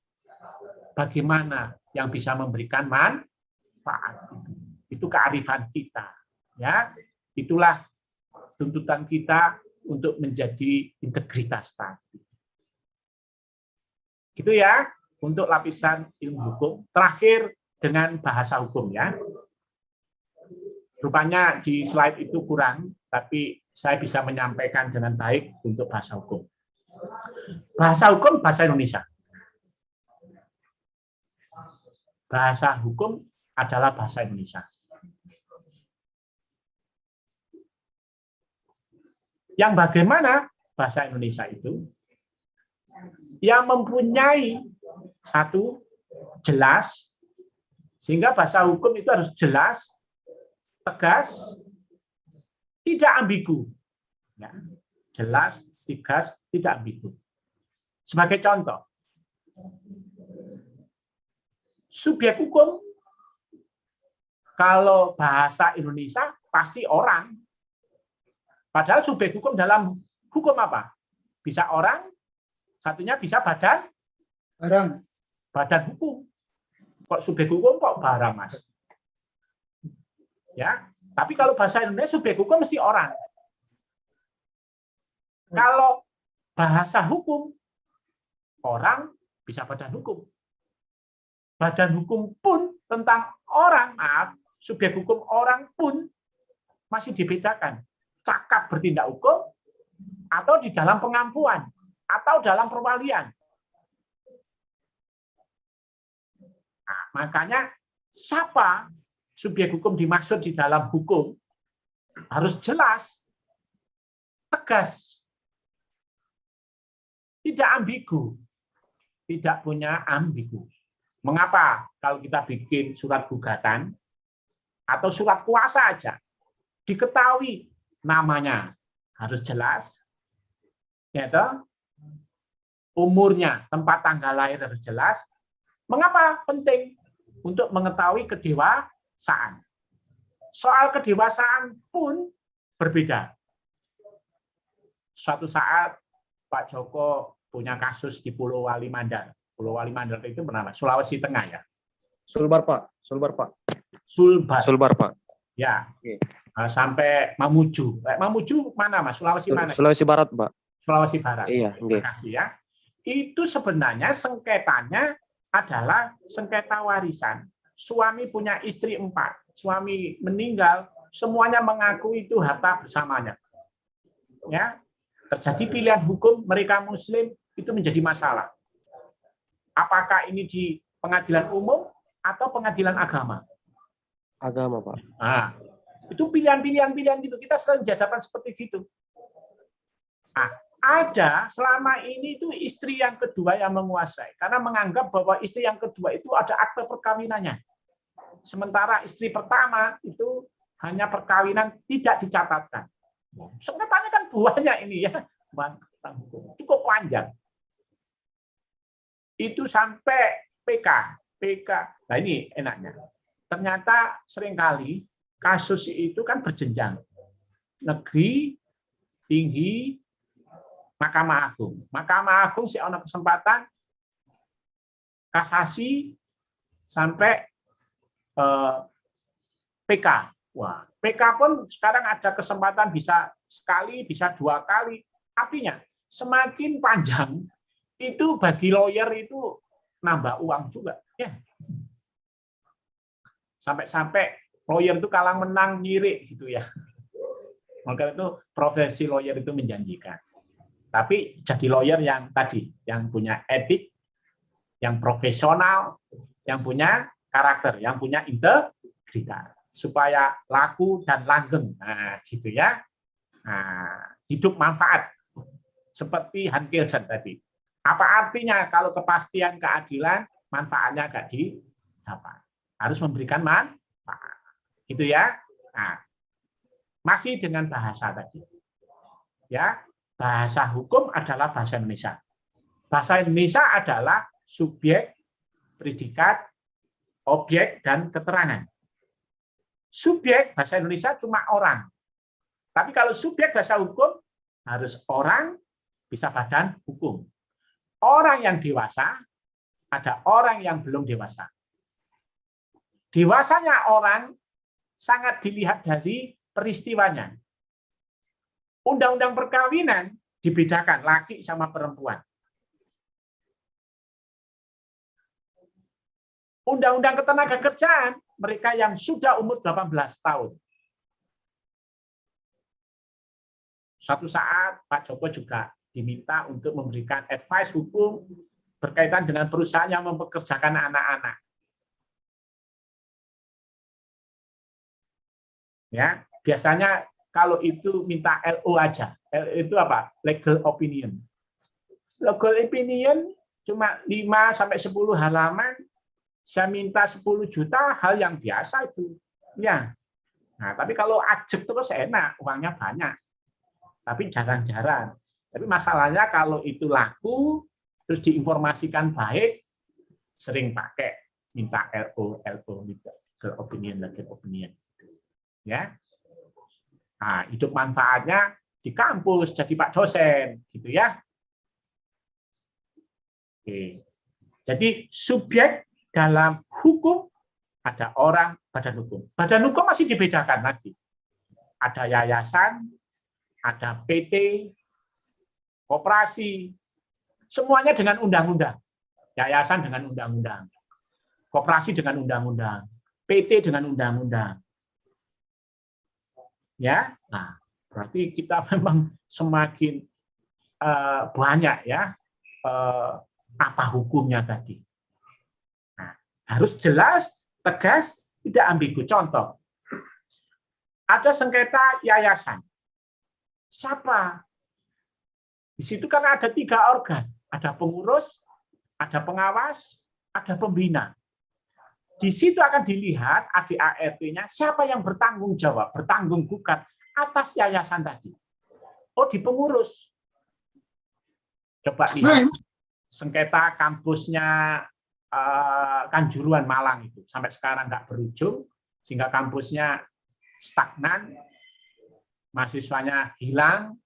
[SPEAKER 2] bagaimana yang bisa memberikan manfaat. Itu kearifan kita. Ya, itulah tuntutan kita untuk menjadi integritas tadi. Gitu ya, untuk lapisan ilmu hukum. Terakhir dengan bahasa hukum ya. Rupanya di slide itu kurang, tapi saya bisa menyampaikan dengan baik untuk bahasa hukum. Bahasa hukum, bahasa Indonesia. Bahasa hukum adalah bahasa Indonesia. Yang bagaimana bahasa Indonesia itu? Yang mempunyai satu, jelas, sehingga bahasa hukum itu harus jelas, tegas, tidak ambigu. Ya, jelas, tegas, tidak ambigu. Sebagai contoh, subjek hukum, kalau bahasa Indonesia pasti orang. Padahal subjek hukum dalam hukum apa? Bisa orang, satunya bisa badan,
[SPEAKER 5] Barang.
[SPEAKER 2] badan hukum. Kok subjek hukum kok barang, Mas? Ya, tapi kalau bahasa Indonesia subjek hukum mesti orang. Kalau bahasa hukum orang bisa badan hukum. Badan hukum pun tentang orang, maaf, subjek hukum orang pun masih dibedakan. Cakap bertindak hukum atau di dalam pengampuan atau dalam perwalian. Nah, makanya siapa subjek hukum dimaksud di dalam hukum harus jelas, tegas, tidak ambigu, tidak punya ambigu. Mengapa kalau kita bikin surat gugatan atau surat kuasa aja diketahui namanya harus jelas, yaitu umurnya, tempat tanggal lahir harus jelas. Mengapa penting? Untuk mengetahui kedewasaan. Soal kedewasaan pun berbeda. Suatu saat Pak Joko punya kasus di Pulau Wali Mandar. Pulau Wali Mandar itu bernama Sulawesi Tengah ya.
[SPEAKER 9] Sulbar Pak, Sulbar Pak.
[SPEAKER 2] Sulbar.
[SPEAKER 4] Sulbar, Pak.
[SPEAKER 2] Ya.
[SPEAKER 9] Oke.
[SPEAKER 2] Sampai Mamuju. Mamuju mana Mas? Sulawesi mana?
[SPEAKER 4] Sulawesi Barat, Pak.
[SPEAKER 2] Sulawesi Barat.
[SPEAKER 4] Iya,
[SPEAKER 2] Terima kasih ya. Itu sebenarnya sengketanya adalah sengketa warisan. Suami punya istri 4, suami meninggal, semuanya mengaku itu harta bersamanya. Ya, terjadi pilihan hukum mereka Muslim itu menjadi masalah. Apakah ini di pengadilan umum atau pengadilan agama?
[SPEAKER 4] Agama, Pak.
[SPEAKER 2] Nah, itu pilihan-pilihan itu kita sering dihadapkan seperti gitu. Nah, ada selama ini itu istri yang kedua yang menguasai karena menganggap bahwa istri yang kedua itu ada akte perkawinannya. Sementara istri pertama itu hanya perkawinan tidak dicatatkan. Sengketanya kan banyak ini ya, cukup panjang. Itu sampai PK. Nah ini enaknya. Ternyata seringkali kasus itu kan berjenjang. Negeri, tinggi, Mahkamah Agung. Mahkamah Agung sih ada kesempatan kasasi sampai PK. Wah, PK pun sekarang ada kesempatan bisa sekali, bisa 2 kali. Artinya semakin panjang itu bagi lawyer itu nambah uang juga. Ya. Sampai-sampai lawyer itu kalah menang nyirik gitu ya. Maka itu profesi lawyer itu menjanjikan. Tapi jadi lawyer yang tadi, yang punya etik, yang profesional, yang punya karakter, yang punya integritas, supaya laku dan langgeng. Nah, gitu ya. Nah, hidup manfaat. Seperti Han Kelsen tadi. Apa artinya kalau kepastian keadilan, manfaatnya nggak didapat? Harus memberikan manfaat. Gitu ya. Nah, masih dengan bahasa tadi. Ya, bahasa hukum adalah bahasa Indonesia. Bahasa Indonesia adalah subjek, predikat, objek, dan keterangan. Subjek bahasa Indonesia cuma orang. Tapi kalau subjek bahasa hukum harus orang, bisa badan hukum. Orang yang dewasa, ada orang yang belum dewasa. Dewasanya orang sangat dilihat dari peristiwanya. Undang-undang perkawinan dibedakan laki sama perempuan. Undang-undang ketenagakerjaan mereka yang sudah umur 18 tahun. Suatu saat Pak Joko juga diminta untuk memberikan advice hukum berkaitan dengan perusahaan yang mempekerjakan anak-anak. Ya, biasanya kalau itu minta LO aja. LO itu apa? Legal opinion. Legal opinion cuma 5 sampai 10 halaman. Saya minta 10 juta, hal yang biasa itu. Ya. Nah, tapi kalau ajek terus enak, uangnya banyak. Tapi jarang-jarang. Tapi masalahnya kalau itu laku, terus diinformasikan baik, sering pakai minta LO, legal opinion. Ya. Nah, hidup manfaatnya di kampus jadi Pak dosen, gitu ya. Oke. Jadi subjek dalam hukum ada orang, badan hukum. Badan hukum masih dibedakan lagi. Ada yayasan, ada PT, koperasi, semuanya dengan undang-undang. Yayasan dengan undang-undang, koperasi dengan undang-undang, PT dengan undang-undang. Ya, nah berarti kita memang semakin banyak ya apa hukumnya tadi. Nah, harus jelas, tegas, tidak ambigu. Contoh, ada sengketa yayasan. Siapa? Di situ kan ada 3 organ, ada pengurus, ada pengawas, ada pembina. Di situ akan dilihat ADART-nya siapa yang bertanggung jawab, bertanggung gugat atas yayasan tadi. Oh, di pengurus. Coba lihat sengketa kampusnya Kanjuruhan Malang itu sampai sekarang nggak berujung, sehingga kampusnya stagnan, mahasiswanya hilang,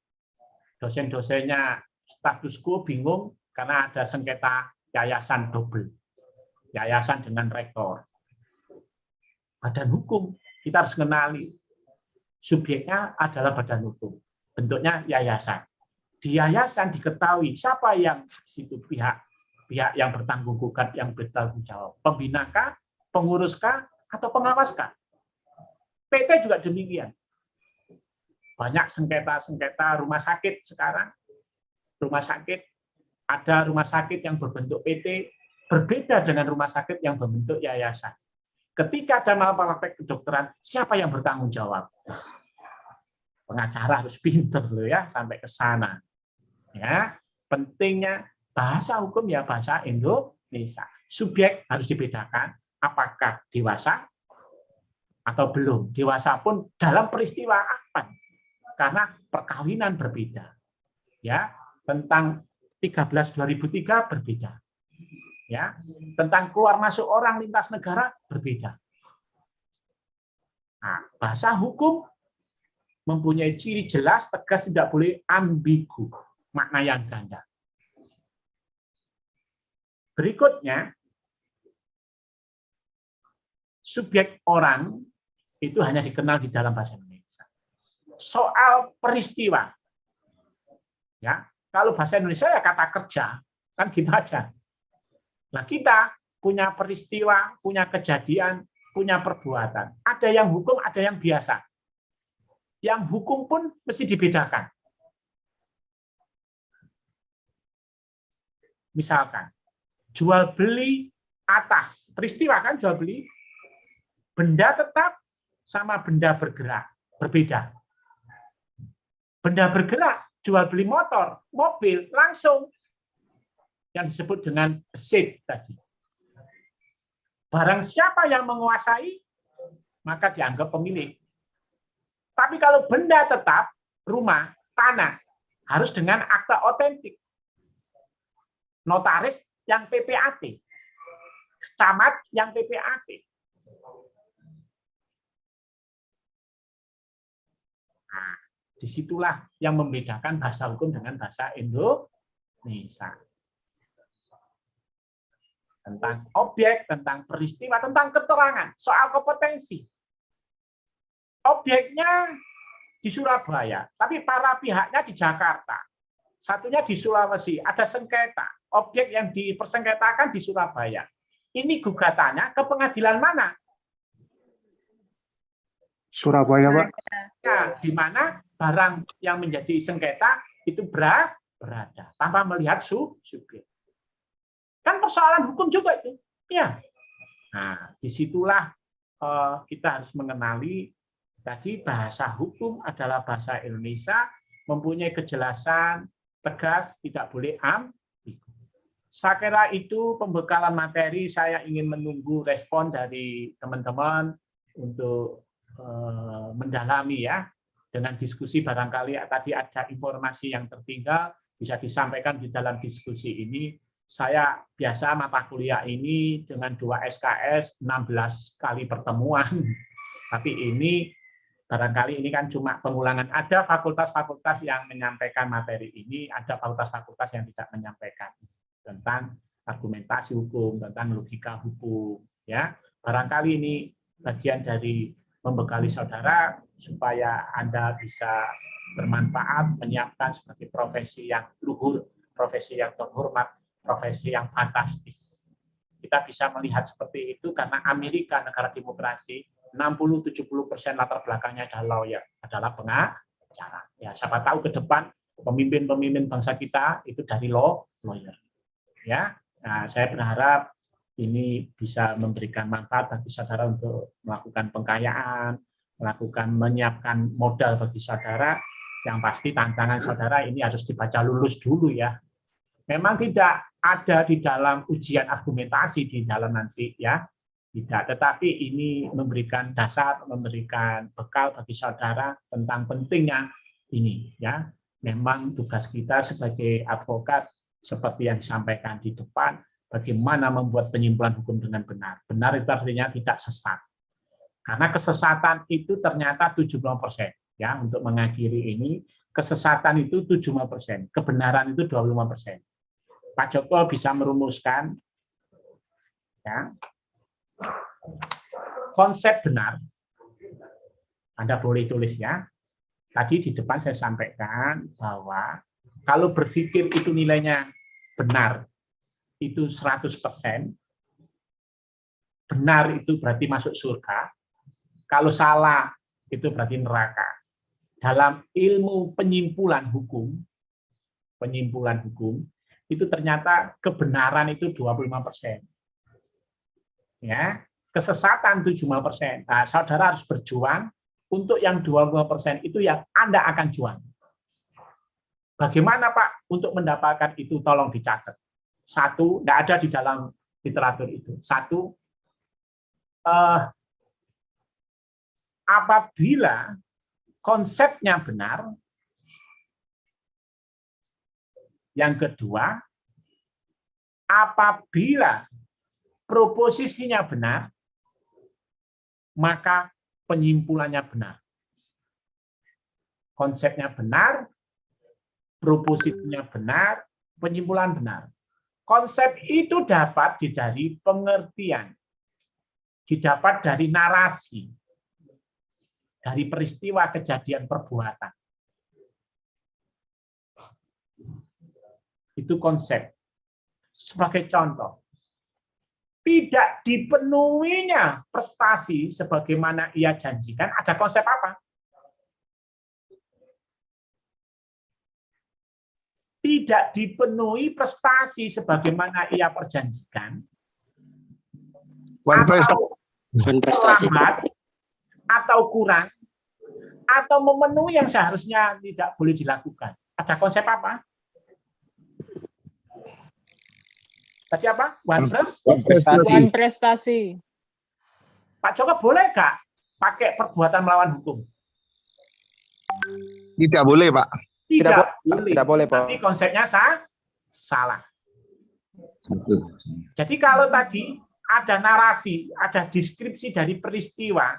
[SPEAKER 2] dosen-dosennya status quo, bingung karena ada sengketa yayasan double. Yayasan dengan rektor. Badan hukum, kita harus kenali. Subjeknya adalah badan hukum. Bentuknya yayasan. Di yayasan diketahui siapa yang situ pihak yang bertanggung gugat, yang bertanggung jawab. Pembinakah, penguruskah, atau pengawaskah? PT juga demikian. Banyak sengketa-sengketa rumah sakit sekarang. Rumah sakit, ada rumah sakit yang berbentuk PT, berbeda dengan rumah sakit yang berbentuk yayasan. Ketika ada malpraktek kedokteran, siapa yang bertanggung jawab? Pengacara harus pinter loh ya sampai ke sana. Ya, pentingnya bahasa hukum ya bahasa Indonesia. Subjek harus dibedakan apakah dewasa, atau belum, dewasa pun dalam peristiwa apa? Karena perkawinan berbeda. Ya, tentang 13/2003 berbeda. Ya, tentang keluar masuk orang lintas negara berbeda. Nah, bahasa hukum mempunyai ciri jelas, tegas, tidak boleh ambigu, makna yang ganda. Berikutnya, subjek orang itu hanya dikenal di dalam bahasa Indonesia. Soal peristiwa, ya, kalau bahasa Indonesia ya kata kerja, kan gitu aja. Nah, kita punya peristiwa, punya kejadian, punya perbuatan. Ada yang hukum, ada yang biasa. Yang hukum pun mesti dibedakan. Misalkan, jual beli atas, peristiwa kan jual beli, benda tetap sama benda bergerak, berbeda. Benda bergerak, jual beli motor, mobil, langsung. Yang disebut dengan aset tadi. Barang siapa yang menguasai, maka dianggap pemilik. Tapi kalau benda tetap, rumah, tanah, harus dengan akta otentik. Notaris yang PPAT. Camat yang PPAT. Nah, disitulah yang membedakan bahasa hukum dengan bahasa Indonesia. Tentang objek, tentang peristiwa, tentang keterangan, soal kompetensi. Objeknya di Surabaya, tapi para pihaknya di Jakarta. Satunya di Sulawesi, ada sengketa. Objek yang dipersengketakan di Surabaya. Ini gugatannya ke pengadilan mana?
[SPEAKER 5] Surabaya, Pak.
[SPEAKER 2] Nah, di mana barang yang menjadi sengketa itu berada, tanpa melihat subjek. Kan persoalan hukum juga itu. Ya. Nah, disitulah kita harus mengenali tadi bahasa hukum adalah bahasa Indonesia, mempunyai kejelasan, tegas, tidak boleh ambigu. Saya kira itu pembekalan materi. Saya ingin menunggu respon dari teman-teman untuk mendalami ya. Dengan diskusi barangkali tadi ada informasi yang tertinggal bisa disampaikan di dalam diskusi ini. Saya biasa mata kuliah ini dengan 2 SKS 16 kali pertemuan. Tapi ini barangkali ini kan cuma pengulangan. Ada fakultas-fakultas yang menyampaikan materi ini, ada fakultas-fakultas yang tidak menyampaikan tentang argumentasi hukum, tentang logika hukum. Ya, barangkali ini bagian dari membekali saudara supaya Anda bisa bermanfaat, menyiapkan sebagai profesi yang luhur, profesi yang terhormat, profesi yang fantastis. Kita bisa melihat seperti itu karena Amerika, negara demokrasi, 60-70% latar belakangnya adalah lawyer, adalah pengacara. Ya, siapa tahu ke depan pemimpin-pemimpin bangsa kita itu dari lawyer. Ya, nah, saya berharap ini bisa memberikan manfaat bagi saudara untuk melakukan pengkayaan, menyiapkan modal bagi saudara. Yang pasti tantangan saudara ini harus dibaca lulus dulu ya. Memang tidak ada di dalam ujian argumentasi di dalam nanti ya, tidak. Tetapi ini memberikan dasar, memberikan bekal bagi saudara tentang pentingnya ini ya. Memang tugas kita sebagai advokat seperti yang disampaikan di depan, bagaimana membuat penyimpulan hukum dengan benar. Benar itu artinya tidak sesat. Karena kesesatan itu ternyata 70% ya, untuk mengakhiri ini kesesatan itu 70%, kebenaran itu 25%. Pak Joko bisa merumuskan ya, konsep benar. Anda boleh tulis ya. Tadi di depan saya sampaikan bahwa kalau berpikir itu nilainya benar, itu 100%, benar itu berarti masuk surga, kalau salah itu berarti neraka. Dalam ilmu penyimpulan hukum itu ternyata kebenaran itu 25%. Ya, kesesatan 75%. Nah, saudara harus berjuang untuk yang 25% itu yang Anda akan juang. Bagaimana Pak untuk mendapatkan itu? Tolong dicatat. Satu, tidak ada di dalam literatur itu. Satu, apabila konsepnya benar. Yang kedua, apabila proposisinya benar, maka penyimpulannya benar. Konsepnya benar, proposisinya benar, penyimpulan benar. Konsep itu dapat dari pengertian, didapat dari narasi, dari peristiwa kejadian perbuatan. Itu konsep. Sebagai contoh, tidak dipenuhinya prestasi sebagaimana ia janjikan, ada konsep apa? Tidak dipenuhi prestasi sebagaimana ia perjanjikan, atau terlambat, atau kurang, atau memenuhi yang seharusnya tidak boleh dilakukan. Ada konsep apa? Tadi apa? One
[SPEAKER 10] prestasi.
[SPEAKER 2] Pak Joko boleh nggak pakai perbuatan melawan hukum?
[SPEAKER 6] Tidak boleh, Pak.
[SPEAKER 4] Tidak boleh, Pak.
[SPEAKER 2] Tapi konsepnya salah. Jadi kalau tadi ada narasi, ada deskripsi dari peristiwa,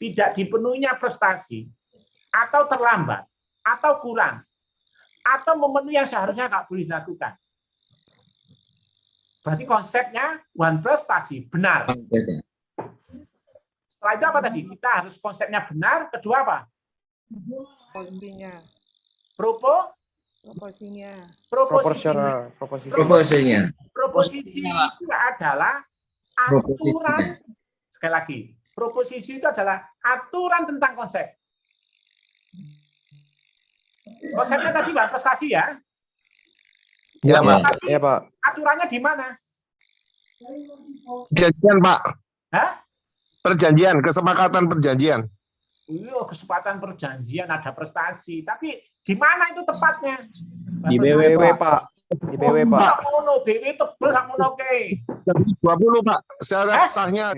[SPEAKER 2] tidak dipenuhinya prestasi, atau terlambat, atau kurang, atau memenuhi yang seharusnya nggak boleh dilakukan. Berarti konsepnya one prestasi, benar. Setelah itu apa tadi? Kita harus konsepnya benar, kedua apa?
[SPEAKER 4] Proporsional.
[SPEAKER 2] Proposisi itu adalah aturan. Sekali lagi, proposisi itu adalah aturan tentang konsep. Konsepnya tadi one prestasi ya.
[SPEAKER 4] Iya, Pak. Iya, Pak.
[SPEAKER 2] Aturannya di mana?
[SPEAKER 6] Perjanjian, Pak.
[SPEAKER 2] Hah?
[SPEAKER 6] Perjanjian, kesepakatan perjanjian.
[SPEAKER 2] Iya, kesempatan perjanjian ada prestasi, tapi di mana itu tepatnya?
[SPEAKER 4] Di BW, Pak. Di BW, Pak.
[SPEAKER 2] Sakmono, BW tebel sakmono ke.
[SPEAKER 6] 20, Pak. Syarat sahnya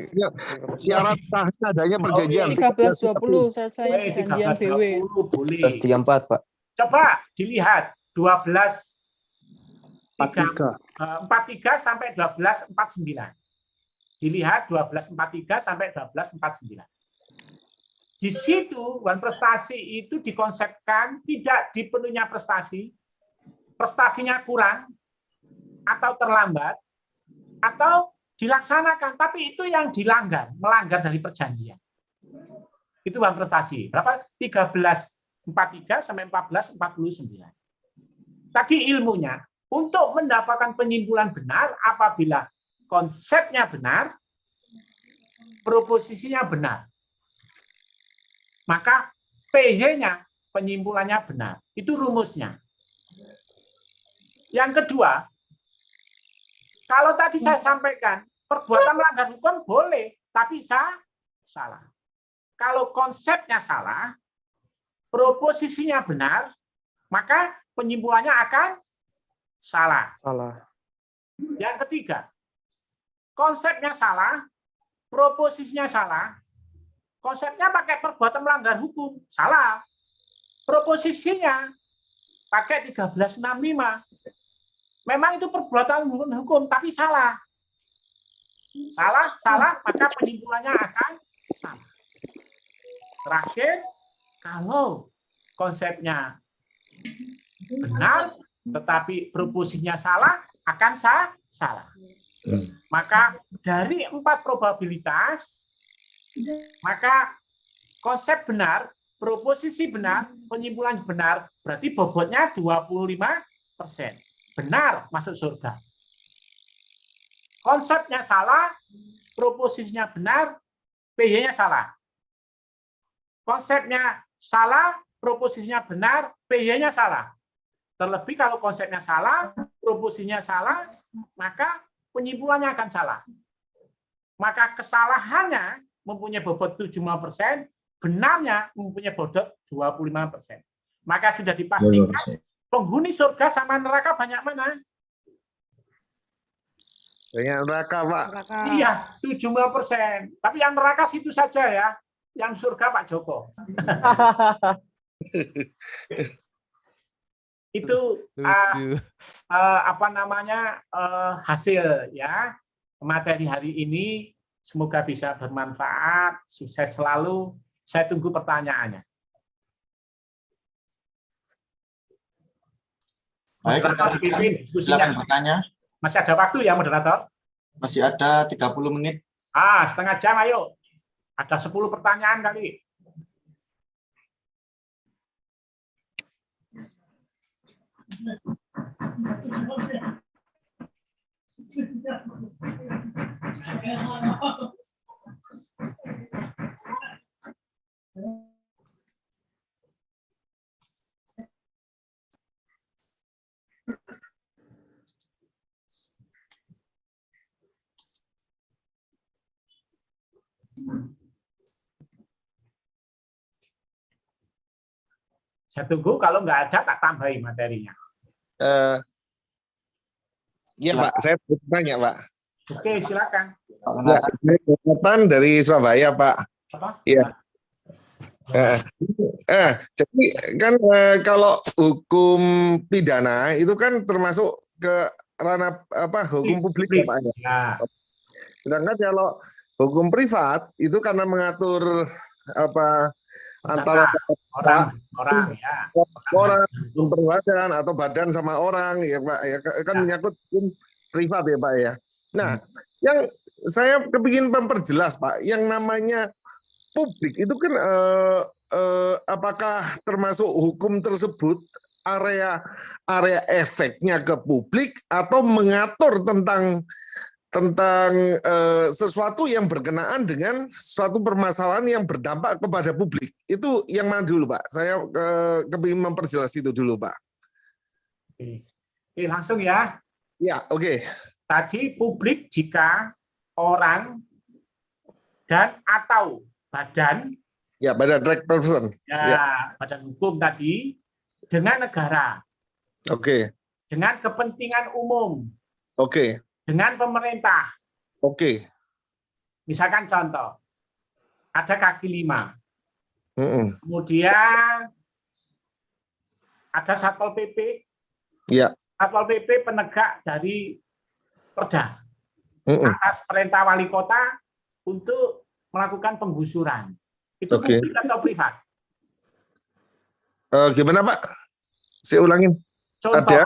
[SPEAKER 6] adanya perjanjian.
[SPEAKER 10] 13.20 selesai perjanjian BW.
[SPEAKER 2] 13.20 boleh.
[SPEAKER 4] 34, Pak.
[SPEAKER 2] Coba dilihat 43 sampai 1249. Dilihat 1243 sampai 1249. Di situ one prestasi itu dikonsepkan tidak dipenuhinya prestasi, prestasinya kurang atau terlambat atau dilaksanakan, tapi itu yang dilanggar, melanggar dari perjanjian. Itu one prestasi. Berapa? 1343 sampai 1449. Tadi ilmunya untuk mendapatkan penyimpulan benar apabila konsepnya benar, proposisinya benar. Maka PY-nya, penyimpulannya benar. Itu rumusnya. Yang kedua, kalau tadi saya sampaikan, perbuatan melanggar hukum boleh, tapi salah. Kalau konsepnya salah, proposisinya benar, maka penyimpulannya akan salah. Yang ketiga, konsepnya salah, proposisinya salah, konsepnya pakai perbuatan melanggar hukum, salah. Proposisinya pakai 1365. Memang itu perbuatan hukum, tapi salah. Salah, maka penyimpulannya akan salah. Terakhir, kalau konsepnya benar, tetapi proposisinya salah, akan salah. Maka dari 4 probabilitas, maka konsep benar, proposisi benar, penyimpulan benar, berarti bobotnya 25%. Benar masuk surga. Konsepnya salah, proposisinya benar, PY-nya salah. Konsepnya salah, proposisinya benar, PY-nya salah. Terlebih kalau konsepnya salah, proposisinya salah, maka penyimpulannya akan salah. Maka kesalahannya mempunyai bobot 75%, benarnya mempunyai bobot 25%. Maka sudah dipastikan penghuni surga sama neraka banyak mana?
[SPEAKER 6] Banyak neraka, Pak.
[SPEAKER 2] Iya, 75%. Tapi yang neraka situ saja ya. yang surga Pak Joko. Itu apa namanya hasil ya materi hari ini. Semoga bisa bermanfaat, sukses selalu. Saya tunggu pertanyaannya.
[SPEAKER 1] Baik, silakan bertanya.
[SPEAKER 2] Masih ada waktu ya, moderator?
[SPEAKER 1] Masih ada 30 menit.
[SPEAKER 2] Setengah jam, ayo. Ada 10 pertanyaan kali. Saya tunggu, kalau nggak ada tak tambahin materinya.
[SPEAKER 6] Iya Pak, saya bertanya Pak.
[SPEAKER 2] Oke, silakan.
[SPEAKER 6] Ya, saya dari Surabaya Pak.
[SPEAKER 2] Apa?
[SPEAKER 6] Iya. Jadi kan kalau hukum pidana itu kan termasuk ke ranah hukum publik ya Pak.
[SPEAKER 2] Ya.
[SPEAKER 6] Sedangkan kalau hukum privat itu karena mengatur antara
[SPEAKER 2] orang
[SPEAKER 6] perwakilan atau badan sama orang ya Pak ya kan menyangkut hukum privat ya Pak ya. Nah, yang saya kepingin memperjelas Pak, yang namanya publik itu kan apakah termasuk hukum tersebut area efeknya ke publik atau mengatur tentang sesuatu yang berkenaan dengan suatu permasalahan yang berdampak kepada publik. Itu yang mana dulu Pak? Saya kepingin memperjelas itu dulu Pak.
[SPEAKER 2] Oke, langsung ya.
[SPEAKER 6] Ya, oke.
[SPEAKER 2] Tadi publik jika orang dan atau badan.
[SPEAKER 6] Ya, badan track person.
[SPEAKER 2] Ya, badan hukum tadi dengan negara.
[SPEAKER 6] Oke.
[SPEAKER 2] Dengan kepentingan umum.
[SPEAKER 6] Oke.
[SPEAKER 2] Dengan pemerintah.
[SPEAKER 6] Oke.
[SPEAKER 2] Misalkan contoh, ada kaki 5. Kemudian ada Satpol PP.
[SPEAKER 6] Ya.
[SPEAKER 2] Satpol PP penegak dari Perda. Atas perintah wali kota untuk melakukan penggusuran. Itu publik atau privat?
[SPEAKER 6] Gimana Pak? Saya ulangin.
[SPEAKER 2] Contoh,
[SPEAKER 6] ada.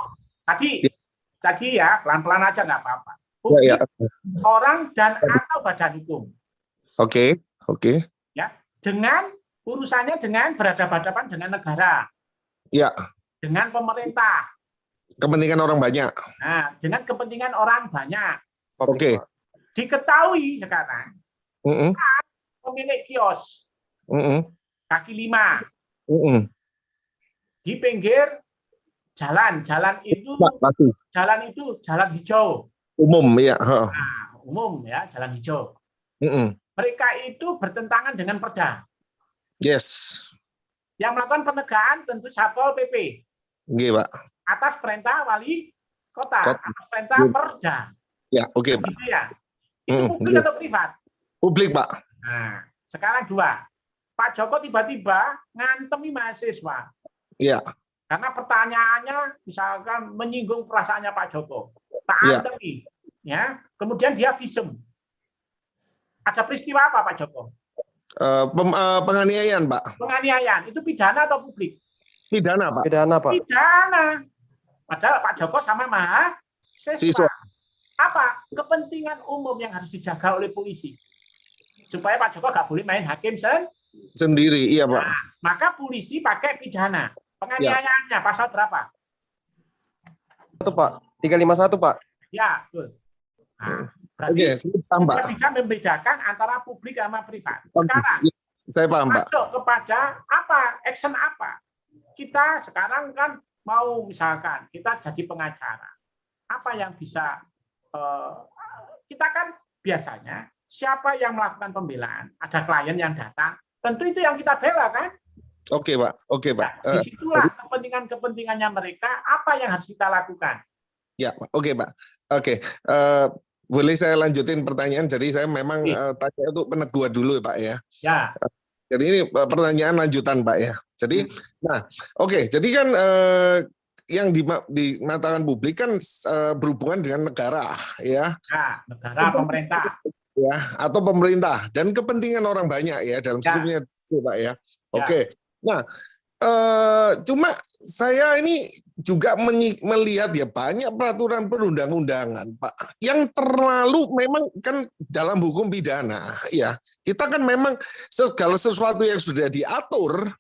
[SPEAKER 2] Tadi ya, pelan-pelan aja nggak apa-apa.
[SPEAKER 6] Ya.
[SPEAKER 2] Orang dan atau badan hukum.
[SPEAKER 6] Oke.
[SPEAKER 2] Ya, dengan urusannya dengan berhadapan-hadapan dengan negara.
[SPEAKER 6] Ya.
[SPEAKER 2] Dengan pemerintah.
[SPEAKER 6] Kepentingan orang banyak.
[SPEAKER 2] Nah, dengan kepentingan orang banyak.
[SPEAKER 6] Oke.
[SPEAKER 2] Diketahui sekarang pemilik kios kaki 5 di pinggir jalan itu jalan hijau
[SPEAKER 6] umum ya.
[SPEAKER 2] Nah, umum ya, jalan hijau. Mereka itu bertentangan dengan Perda.
[SPEAKER 6] Yes.
[SPEAKER 2] Yang melakukan penegakan tentu Satpol PP.
[SPEAKER 6] Nggih, Pak.
[SPEAKER 2] Atas perintah wali kota, atas perintah Perda.
[SPEAKER 6] Ya, oke, Pak.
[SPEAKER 2] Gitu ya. Itu publik atau privat?
[SPEAKER 6] Publik, Pak.
[SPEAKER 2] Nah, sekarang 2. Pak Joko tiba-tiba ngantemi mahasiswa.
[SPEAKER 6] Iya.
[SPEAKER 2] Karena pertanyaannya misalkan menyinggung perasaannya Pak Joko. Tak antemi. Ya. Kemudian dia visum. Ada peristiwa apa Pak Joko?
[SPEAKER 6] Penganiayaan, Pak.
[SPEAKER 2] Penganiayaan. Itu pidana atau publik?
[SPEAKER 6] Pidana, Pak.
[SPEAKER 4] Pidana, Pak.
[SPEAKER 2] Pidana. Padahal Pak Joko sama mahasiswa. Apa? Kepentingan umum yang harus dijaga oleh polisi. Supaya Pak Joko nggak boleh main hakim
[SPEAKER 6] sendiri. Iya, Pak.
[SPEAKER 2] Nah, maka polisi pakai pidana. Penganiayaannya pasal berapa?
[SPEAKER 4] Itu, Pak. 351, Pak.
[SPEAKER 2] Ya, betul. Nah, berarti kita bisa membedakan antara publik sama privat. Sekarang,
[SPEAKER 6] saya paham, Pak.
[SPEAKER 2] masuk kepada apa? Action apa? Kita sekarang kan mau misalkan kita jadi pengacara. Apa yang bisa kita kan biasanya siapa yang melakukan pembelaan, ada klien yang datang, tentu itu yang kita bela kan?
[SPEAKER 6] Oke, Pak. Oke, Pak.
[SPEAKER 2] Nah, disitulah kepentingannya mereka, apa yang harus kita lakukan?
[SPEAKER 6] Ya, Pak. Oke, Pak. Oke. Boleh saya lanjutin pertanyaan? Jadi saya memang tanya untuk peneguhan dulu, Pak ya.
[SPEAKER 2] Ya.
[SPEAKER 6] Jadi ini pertanyaan lanjutan, Pak ya. Jadi, nah, oke. Jadi kan yang dimatakan publik kan berhubungan dengan negara, ya.
[SPEAKER 2] Nah, negara, pemerintah.
[SPEAKER 6] Ya, atau pemerintah dan kepentingan orang banyak ya dalam skupnya itu, Pak ya. Oke. Nah, cuma saya ini juga melihat ya banyak peraturan perundang-undangan, Pak, yang terlalu memang kan dalam hukum pidana ya. Kita kan memang segala sesuatu yang sudah diatur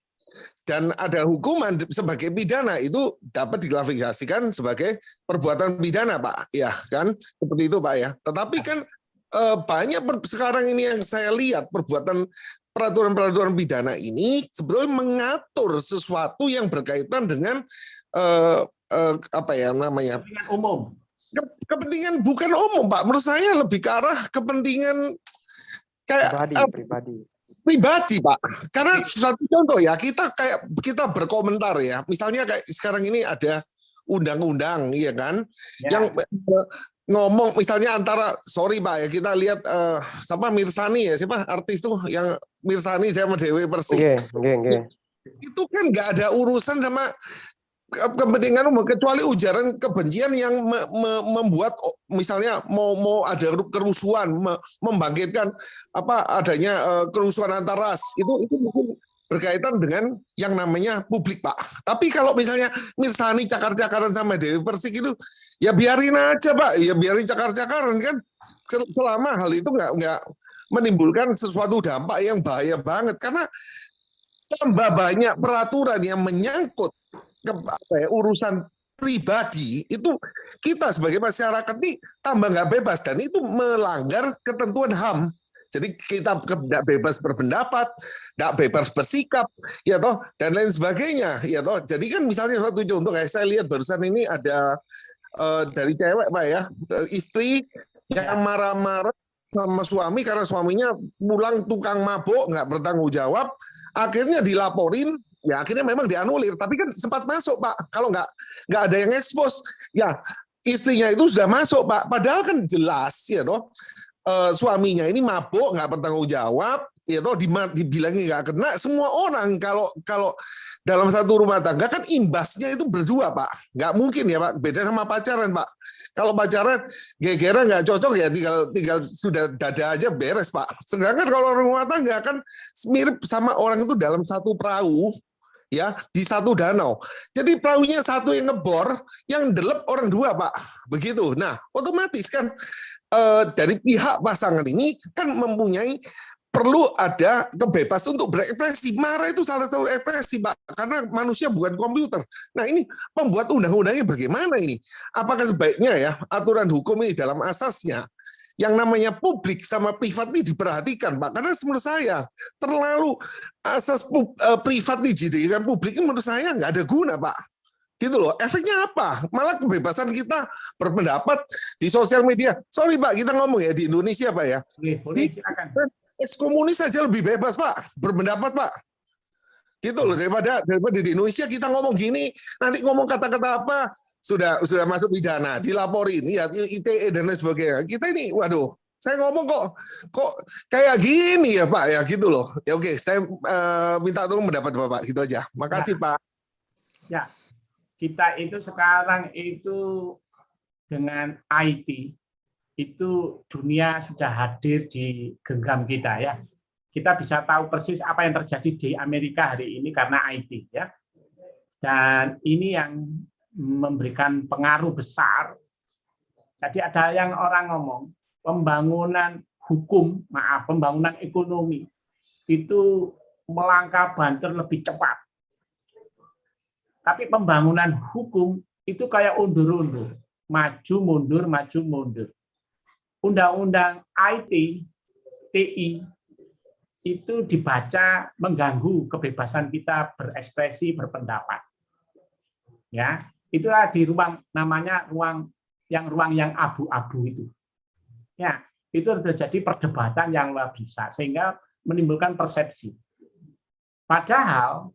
[SPEAKER 6] dan ada hukuman sebagai pidana itu dapat diklasifikasikan sebagai perbuatan pidana, Pak. Ya, kan? Seperti itu, Pak ya. Tetapi kan banyak sekarang ini yang saya lihat peraturan-peraturan pidana ini sebetulnya mengatur sesuatu yang berkaitan dengan apa ya namanya?
[SPEAKER 2] Kepentingan umum.
[SPEAKER 6] Kepentingan bukan umum, Pak. Menurut saya lebih ke arah kepentingan kayak pribadi, Pak. Karena satu contoh ya, kita berkomentar ya. Misalnya kayak sekarang ini ada undang-undang, iya kan? Yang ngomong misalnya antara sorry Pak ya kita lihat siapa Mirsani ya siapa artis tuh yang Mirsani sama Dewi Persik itu kan nggak ada urusan sama kepentingan umum kecuali ujaran kebencian yang membuat misalnya mau ada kerusuhan membangkitkan apa adanya kerusuhan antar ras itu mungkin berkaitan dengan yang namanya publik, Pak. Tapi kalau misalnya Mirsani cakar-cakaran sama Dewi Persik itu, ya biarin aja, Pak. Ya biarin cakar-cakaran kan. Selama hal itu nggak menimbulkan sesuatu dampak yang bahaya banget. Karena tambah banyak peraturan yang menyangkut urusan pribadi, itu kita sebagai masyarakat ini tambah nggak bebas. Dan itu melanggar ketentuan HAM. Jadi kita tidak bebas berpendapat, tidak bebas bersikap, ya toh, dan lain sebagainya, ya toh. Jadi kan misalnya satu contoh kayak saya lihat barusan ini ada dari cewek, Pak ya, istri yang marah-marah sama suami karena suaminya pulang tukang mabuk, nggak bertanggung jawab, akhirnya dilaporin. Ya akhirnya memang dianulir, tapi kan sempat masuk, Pak. Kalau nggak ada yang ekspos, ya istrinya itu sudah masuk, Pak. Padahal kan jelas, ya toh. Suaminya ini mabuk nggak bertanggung jawab ya toh dibilangnya nggak kena semua orang kalau dalam satu rumah tangga kan imbasnya itu berdua Pak nggak mungkin ya Pak beda sama pacaran Pak kalau pacaran gegeran nggak cocok ya tinggal sudah dada aja beres Pak sedangkan kalau rumah tangga kan mirip sama orang itu dalam satu perahu ya di satu danau jadi perahunya satu yang ngebor yang delep orang dua Pak begitu nah otomatis kan dari pihak pasangan ini kan mempunyai perlu ada kebebasan untuk berekspresi. Marah itu salah satu ekspresi, Pak. Karena manusia bukan komputer. Nah ini pembuat undang-undangnya bagaimana ini? Apakah sebaiknya ya aturan hukum ini dalam asasnya yang namanya publik sama privat ini diperhatikan, Pak. Karena menurut saya terlalu asas privat ini dijadikan publik ini menurut saya nggak ada guna, Pak. Gitu loh, efeknya apa? Malah kebebasan kita berpendapat di sosial media. Sorry Pak, kita ngomong ya di Indonesia Pak ya.
[SPEAKER 2] Boleh, silakan.
[SPEAKER 6] Ex-komunis saja lebih bebas Pak, berpendapat Pak. Gitu loh, daripada di Indonesia kita ngomong gini, nanti ngomong kata-kata apa, sudah masuk pidana, dilaporin, ya ITE dan lain sebagainya. Kita ini, waduh, saya ngomong kok kayak gini ya Pak ya, gitu loh. Ya oke, saya minta tolong pendapat Bapak, gitu aja. Makasih Pak.
[SPEAKER 2] Ya. Kita itu sekarang itu dengan IT itu dunia sudah hadir di genggam kita ya. Kita bisa tahu persis apa yang terjadi di Amerika hari ini karena IT ya. Dan ini yang memberikan pengaruh besar. Jadi ada yang orang ngomong pembangunan hukum, pembangunan ekonomi itu melangkah banter lebih cepat. Tapi pembangunan hukum itu kayak undur-undur, maju mundur, maju mundur. Undang-undang IT, TI itu dibaca mengganggu kebebasan kita berekspresi, berpendapat. Ya, itulah di ruang namanya ruang yang abu-abu itu. Ya, itu terjadi perdebatan yang luar biasa sehingga menimbulkan persepsi. Padahal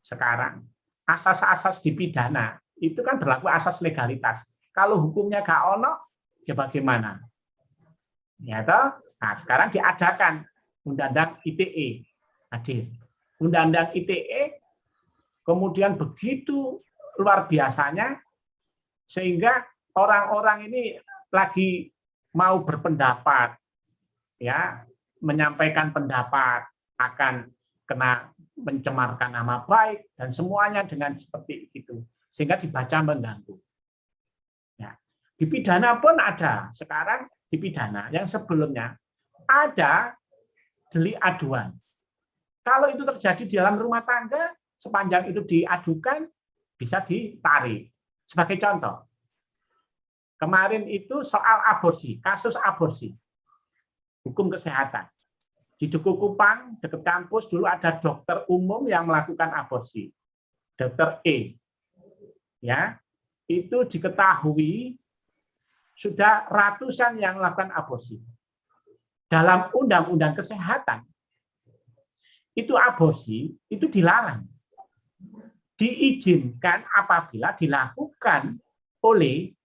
[SPEAKER 2] sekarang asas-asas di pidana itu kan berlaku asas legalitas. Kalau hukumnya gak ono, ya bagaimana? Ya toh? Nah, sekarang diadakan undang-undang ITE. hadir. Undang-undang ITE kemudian begitu luar biasanya sehingga orang-orang ini lagi mau berpendapat, ya, menyampaikan pendapat akan kena mencemarkan nama baik dan semuanya dengan seperti itu sehingga dibaca mengganggu. Ya. Di pidana pun ada sekarang di pidana yang sebelumnya ada delik aduan. Kalau itu terjadi di dalam rumah tangga, sepanjang itu diadukan bisa ditarik. Sebagai contoh, kemarin itu soal aborsi, kasus aborsi, hukum kesehatan. Di Duku Kupang, dekat kampus, dulu ada dokter umum yang melakukan aborsi. Dokter E. Ya, itu diketahui sudah ratusan yang melakukan aborsi. Dalam undang-undang kesehatan, itu aborsi, itu dilarang. Diizinkan apabila dilakukan oleh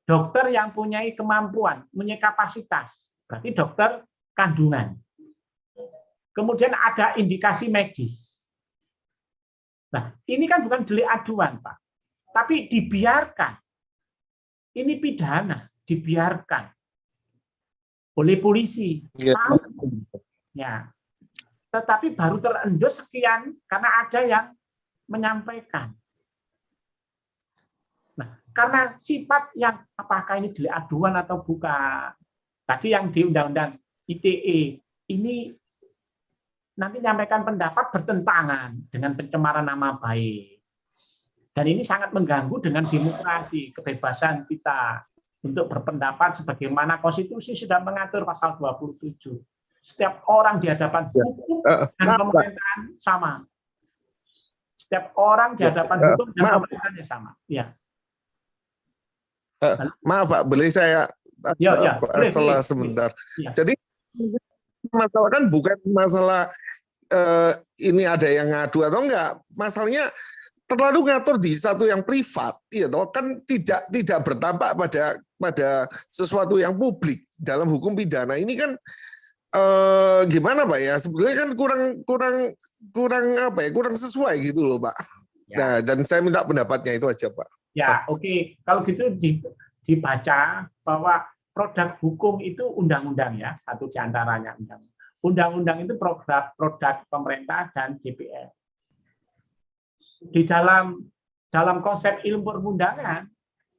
[SPEAKER 2] dokter yang punya kemampuan, punya kapasitas. Berarti dokter kandungan. Kemudian ada indikasi medis. Nah, ini kan bukan delik aduan, Pak. Tapi dibiarkan. Ini pidana, dibiarkan oleh polisi. Ya. Tetapi baru terendus sekian karena ada yang menyampaikan. Nah, karena sifat yang apakah ini delik aduan atau bukan. Tadi yang di Undang-Undang ITE ini nanti menyampaikan pendapat bertentangan dengan pencemaran nama baik. Dan ini sangat mengganggu dengan demokrasi, kebebasan kita untuk berpendapat sebagaimana konstitusi sudah mengatur pasal 27. Setiap orang di hadapan hukum dan pemerintahan sama. Setiap orang di hadapan hukum dan pemerintahannya sama. Ya.
[SPEAKER 6] Maaf Pak, boleh saya salah sebentar.
[SPEAKER 2] Ya.
[SPEAKER 6] Jadi masalah kan bukan masalah ini ada yang ngadu atau enggak, masalahnya terlalu ngatur di satu yang privat, ya toh kan tidak berdampak pada sesuatu yang publik dalam hukum pidana ini kan gimana Pak ya, sebetulnya kan kurang apa ya, kurang sesuai gitu loh Pak. Ya. Nah, dan saya minta pendapatnya itu aja Pak.
[SPEAKER 2] Ya, oke. Kalau gitu dibaca bahwa produk hukum itu undang-undang ya, satu di antaranya undang-undang. Undang-undang itu produk pemerintah dan DPR. Di dalam konsep ilmu perundangan,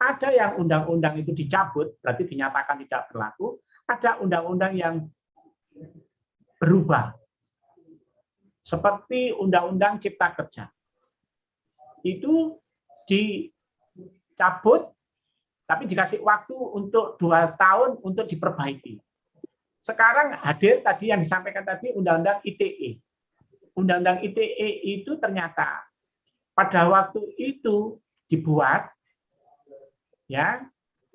[SPEAKER 2] ada yang undang-undang itu dicabut, berarti dinyatakan tidak berlaku. Ada undang-undang yang berubah, seperti Undang-Undang Cipta Kerja. Itu dicabut, tapi dikasih waktu untuk 2 tahun untuk diperbaiki. Sekarang hadir tadi yang disampaikan tadi Undang-Undang ITE. Undang-Undang ITE itu ternyata pada waktu itu dibuat, ya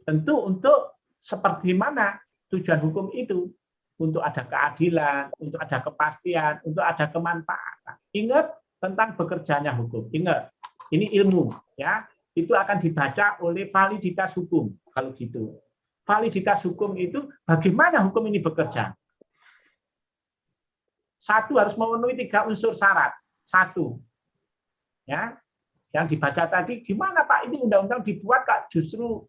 [SPEAKER 2] tentu untuk seperti mana tujuan hukum itu, untuk ada keadilan, untuk ada kepastian, untuk ada kemanfaatan. Ingat tentang bekerjanya hukum. Ingat, ini ilmu, ya itu akan dibaca oleh validitas hukum kalau gitu. Validitas hukum itu bagaimana hukum ini bekerja. Satu, harus memenuhi 3 unsur syarat. 1, ya, yang dibaca tadi, gimana Pak ini undang-undang dibuat Kak justru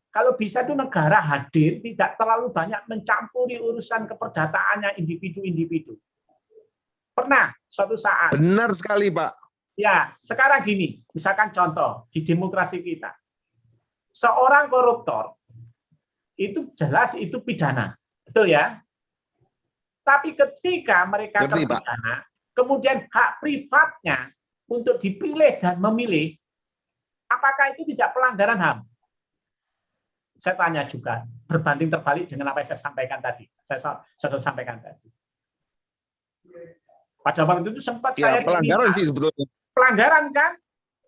[SPEAKER 2] kalau bisa itu negara hadir, tidak terlalu banyak mencampuri urusan keperdataannya individu-individu. Pernah suatu saat.
[SPEAKER 6] Benar sekali Pak.
[SPEAKER 2] Ya, sekarang gini, misalkan contoh di demokrasi kita, seorang koruptor itu jelas itu pidana, betul ya? Tapi ketika mereka terpidana, kemudian hak privatnya untuk dipilih dan memilih, apakah itu tidak pelanggaran HAM? Saya tanya juga, berbanding terbalik dengan apa yang saya sampaikan tadi. Saya sudah sampaikan tadi. Pada waktu itu sempat
[SPEAKER 6] ya,
[SPEAKER 2] saya
[SPEAKER 6] pelanggaran
[SPEAKER 2] diminta,
[SPEAKER 6] sih sebetulnya.
[SPEAKER 2] Pelanggaran kan?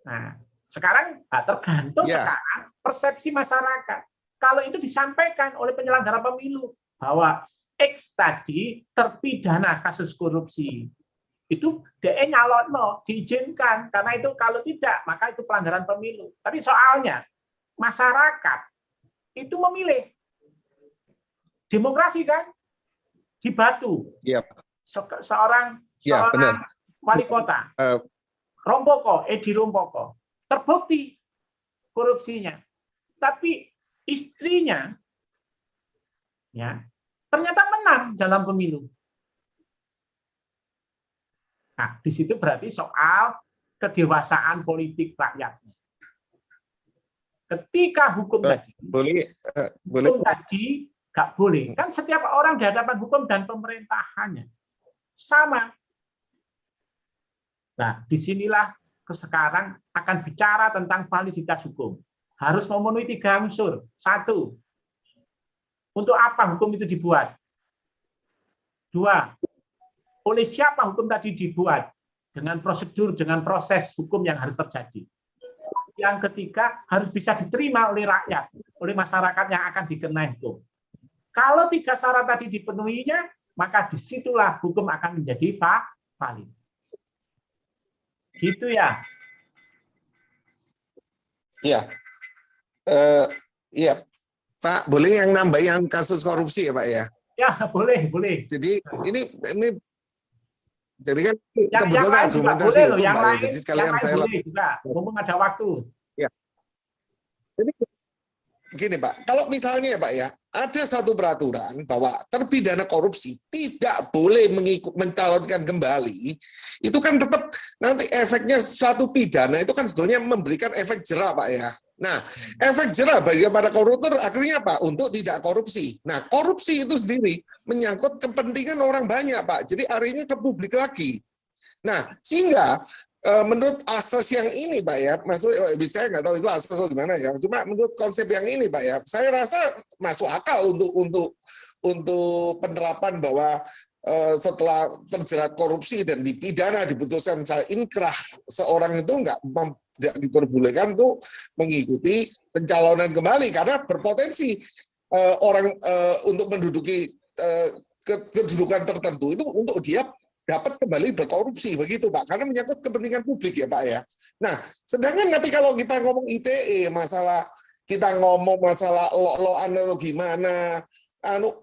[SPEAKER 2] Nah, sekarang tergantung
[SPEAKER 6] ya.
[SPEAKER 2] Sekarang persepsi masyarakat. Kalau itu disampaikan oleh penyelenggara pemilu bahwa X tadi terpidana kasus korupsi, itu DE nyalonno, diizinkan, karena itu kalau tidak maka itu pelanggaran pemilu. Tapi soalnya masyarakat itu memilih. Demokrasi kan? Di Batu.
[SPEAKER 6] Yep. Ya, benar.
[SPEAKER 2] seorang wali kota, Rompoko, Edi Rompoko, terbukti korupsinya. Tapi istrinya ya ternyata menang dalam pemilu. Nah, di situ berarti soal kedewasaan politik rakyatnya. Ketika hukum tadi, hukum tadi nggak boleh. Kan setiap orang di hadapan hukum dan pemerintahannya sama. Nah, disinilah sekarang akan bicara tentang validitas hukum. Harus memenuhi 3 unsur. 1, untuk apa hukum itu dibuat? 2, oleh siapa hukum tadi dibuat? Dengan prosedur, dengan proses hukum yang harus terjadi. Yang ketiga, harus bisa diterima oleh rakyat, oleh masyarakat yang akan dikenai hukum. Kalau 3 syarat tadi dipenuhinya, maka disitulah hukum akan menjadi valid. Gitu ya.
[SPEAKER 6] Iya. Iya. Pak, boleh yang nambah yang kasus korupsi ya Pak ya?
[SPEAKER 2] Ya, boleh.
[SPEAKER 6] Jadi ini jadi kan
[SPEAKER 2] yang
[SPEAKER 6] kebetulan
[SPEAKER 2] lain juga boleh loh, yang
[SPEAKER 6] Pak,
[SPEAKER 2] lain,
[SPEAKER 6] ya. Jadi sekalian
[SPEAKER 2] yang lain
[SPEAKER 6] saya
[SPEAKER 2] boleh juga, mumpung ada waktu.
[SPEAKER 6] Ya. Jadi gini Pak, kalau misalnya ya Pak ya, ada satu peraturan bahwa terpidana korupsi tidak boleh mencalonkan kembali, itu kan tetap nanti efeknya suatu pidana itu kan sebetulnya memberikan efek jera Pak ya. Nah, efek jera bagi para koruptor akhirnya apa? Untuk tidak korupsi. Nah, korupsi itu sendiri menyangkut kepentingan orang banyak Pak, jadi akhirnya ke publik lagi. Nah, sehingga menurut asas yang ini Pak ya, saya nggak tahu itu asas atau gimana ya, cuma menurut konsep yang ini Pak ya, saya rasa masuk akal untuk penerapan bahwa setelah terjerat korupsi dan dipidana diputuskan secara inkrah, seorang itu nggak diperbolehkan tuh mengikuti pencalonan kembali karena berpotensi orang untuk menduduki kedudukan tertentu itu untuk dia dapat kembali berkorupsi begitu Pak, karena menyangkut kepentingan publik ya Pak ya. Nah, sedangkan nanti kalau kita ngomong ITE, masalah kita ngomong masalah lo-loan atau gimana,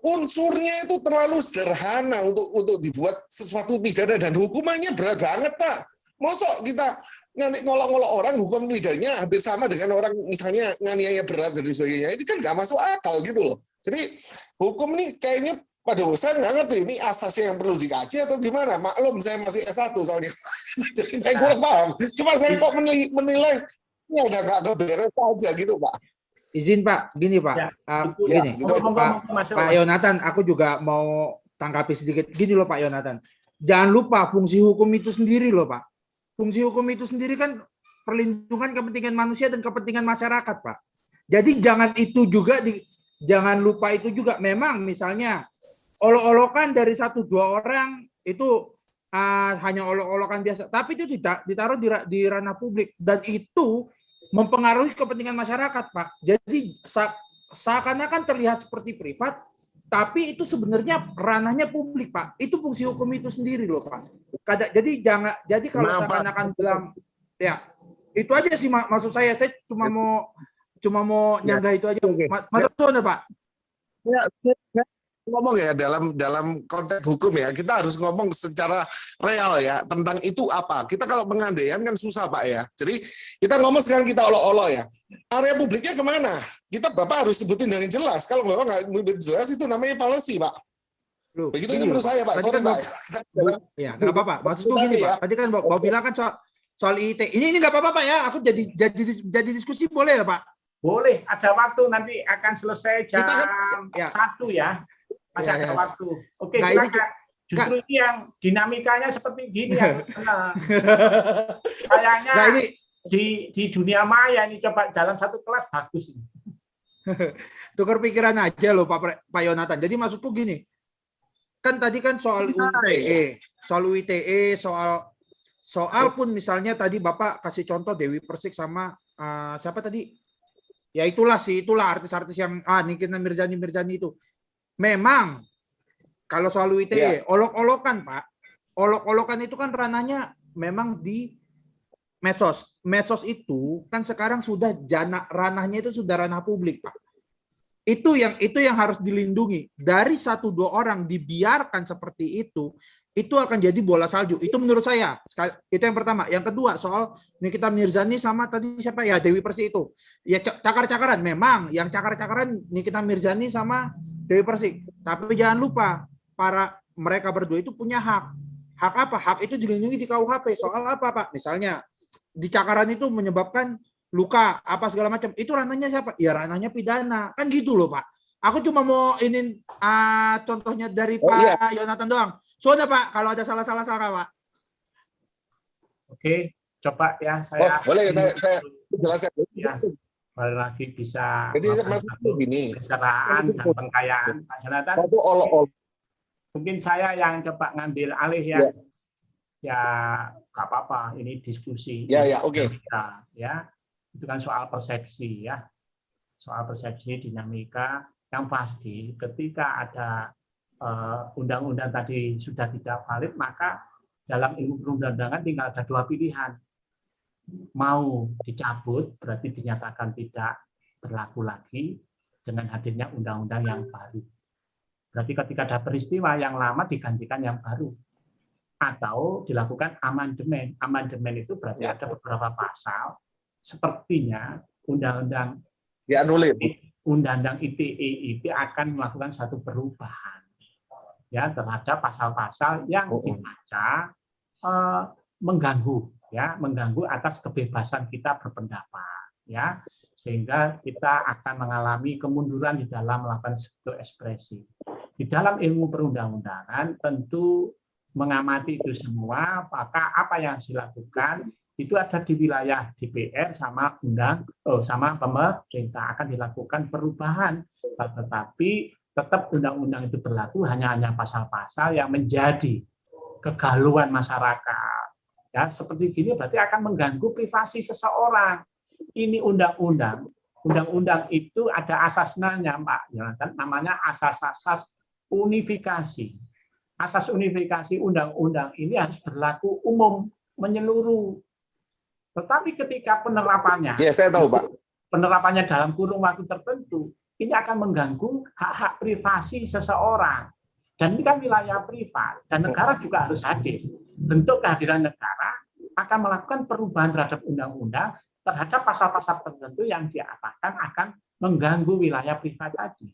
[SPEAKER 6] unsurnya itu terlalu sederhana untuk dibuat sesuatu pidana dan hukumannya berat banget Pak. Mosok kita nanti ngolok-ngolok orang hukum pidananya hampir sama dengan orang misalnya nganiaya berat dan sebagainya, itu kan nggak masuk akal gitu loh. Jadi hukum ini kayaknya pada saya nggak ngerti ini asasnya yang perlu dikaji atau gimana. Maklum saya masih S1 soalnya, jadi saya kurang paham. Cuma saya kok menilai ini udah nggak keberes aja gitu Pak.
[SPEAKER 11] Izin Pak, gini Pak, gini Pak Yonatan, aku juga mau tanggapi sedikit. Gini loh Pak Yonatan, jangan lupa fungsi hukum itu sendiri loh Pak. Fungsi hukum itu sendiri kan perlindungan kepentingan manusia dan kepentingan masyarakat Pak. Jadi jangan lupa itu juga. Memang misalnya olok-olokan dari 1-2 orang itu hanya olok-olokan biasa, tapi itu ditaruh di ranah publik dan itu mempengaruhi kepentingan masyarakat Pak. Jadi seakan-akan terlihat seperti privat, tapi itu sebenarnya ranahnya publik Pak. Itu fungsi hukum itu sendiri loh Pak. Jadi kalau seakan-akan bilang ya itu aja sih maksud saya cuma mau nyanggah itu aja. Maksudnya Pak.
[SPEAKER 6] Ya, ngomong ya dalam konteks hukum ya, kita harus ngomong secara real ya tentang itu apa. Kita kalau pengandaian kan susah Pak ya. Jadi kita ngomong sekarang kita olok-olok ya. Area publiknya kemana? Kita Bapak harus sebutin dengan jelas. Kalau Bapak nggak jelas itu namanya policy Pak. Begitu ini menurut saya Pak.
[SPEAKER 11] Tadi kan ya nggak apa-apa. Maksudku gini Pak. Tadi kan Bapak bilang kan soal IIT. Ini nggak apa-apa Pak ya. Aku jadi diskusi boleh ya Pak?
[SPEAKER 2] Boleh. Ada waktu nanti akan selesai jam 1 ya. Masih ada waktu. Oke,
[SPEAKER 11] nah,
[SPEAKER 2] silakan. Justru ini yang dinamikanya seperti gini ya. Kayaknya di dunia maya ini coba dalam satu kelas bagus ini.
[SPEAKER 11] Tukar pikiran aja loh Pak Yonatan. Jadi maksudku gini, kan tadi kan soal UITE, soal pun misalnya tadi Bapak kasih contoh Dewi Persik sama siapa tadi? Ya itulah artis-artis yang Nikita Mirzani itu. Memang kalau soal UITE olok-olokan Pak, olok-olokan itu kan ranahnya memang di medsos. Medsos itu kan sekarang sudah ranahnya itu sudah ranah publik Pak. Itu yang harus dilindungi. Dari 1-2 orang dibiarkan seperti itu akan jadi bola salju. Itu menurut saya. Itu yang pertama. Yang kedua soal Nikita Mirzani sama tadi siapa ya, Dewi Persik itu. Ya cakar-cakaran. Memang yang cakar-cakaran Nikita Mirzani sama Dewi Persik. Tapi jangan lupa mereka berdua itu punya hak. Hak apa? Hak itu dilindungi di KUHP. Soal apa, Pak? Misalnya di cakaran itu menyebabkan luka apa segala macam, itu ranahnya siapa? Ya ranahnya pidana, kan gitu loh Pak. Aku cuma mau contohnya dari Pak Yonatan doang. Soalnya Pak, kalau ada salah Pak.
[SPEAKER 2] Oke, coba ya saya.
[SPEAKER 6] Boleh saya jelaskan.
[SPEAKER 2] Ya, baru lagi bisa.
[SPEAKER 6] Jadi maksudnya begini.
[SPEAKER 2] Pencerahan dan pengkayaan Pak Yonatan. Mungkin saya yang coba ngambil alih ya. Ya, nggak apa-apa. Ini diskusi.
[SPEAKER 6] Ya, oke.
[SPEAKER 2] Ya. Itu kan soal persepsi ya, soal persepsi dinamika. Yang pasti ketika ada undang-undang tadi sudah tidak valid, maka dalam ilmu perundang-undangan tinggal ada 2 pilihan. Mau dicabut berarti dinyatakan tidak berlaku lagi dengan hadirnya undang-undang yang baru. Berarti ketika ada peristiwa yang lama digantikan yang baru, atau dilakukan amandemen. Amandemen itu berarti ada beberapa pasal. Sepertinya undang-undang ITE itu akan melakukan satu perubahan ya terhadap pasal-pasal yang dibaca mengganggu atas kebebasan kita berpendapat ya, sehingga kita akan mengalami kemunduran di dalam melakukan ekspresi. Di dalam ilmu perundang-undangan tentu mengamati itu semua, maka apa yang dilakukan itu ada di wilayah DPR sama pemerintah akan dilakukan perubahan, tetapi tetap undang-undang itu berlaku hanya pasal-pasal yang menjadi kegalauan masyarakat. Ya, seperti gini berarti akan mengganggu privasi seseorang. Ini undang-undang itu ada asasnya Pak Yonatan, namanya asas-asas unifikasi. Asas unifikasi undang-undang ini harus berlaku umum, menyeluruh. Tetapi ketika penerapannya,
[SPEAKER 6] saya tahu, Pak.
[SPEAKER 2] Penerapannya dalam kurun waktu tertentu, ini akan mengganggu hak-hak privasi seseorang. Dan ini kan wilayah privat, dan negara juga harus hadir. Bentuk kehadiran negara akan melakukan perubahan terhadap undang-undang terhadap pasal-pasal tertentu yang diatakan akan mengganggu wilayah privat tadi.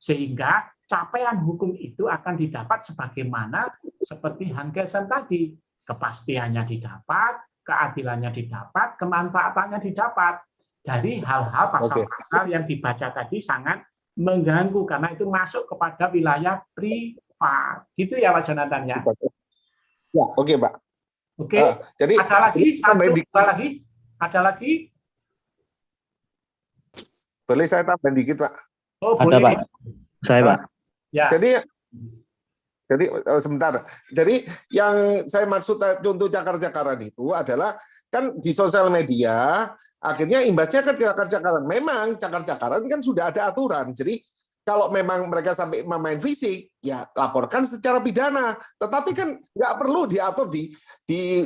[SPEAKER 2] Sehingga capaian hukum itu akan didapat sebagaimana seperti Han Kelsen tadi. Kepastiannya didapat, keadilannya didapat, kemanfaatannya didapat. Dari hal-hal pasal-pasal yang dibaca tadi sangat mengganggu karena itu masuk kepada wilayah privat. Gitu ya Pak Jonathan ya.
[SPEAKER 6] Ya, oke, Pak.
[SPEAKER 2] Oke. Jadi ada lagi? Ada lagi?
[SPEAKER 6] Boleh saya tambahin dikit, Pak?
[SPEAKER 2] Oh, boleh.
[SPEAKER 4] Ada, Pak. Saya, Pak.
[SPEAKER 2] Ya.
[SPEAKER 6] Jadi sebentar. Jadi yang saya maksud contoh cakar-cakaran itu adalah kan di sosial media akhirnya imbasnya kan cakar-cakaran. Memang cakar-cakaran kan sudah ada aturan. Jadi kalau memang mereka sampai memain fisik, ya laporkan secara pidana. Tetapi kan nggak perlu diatur di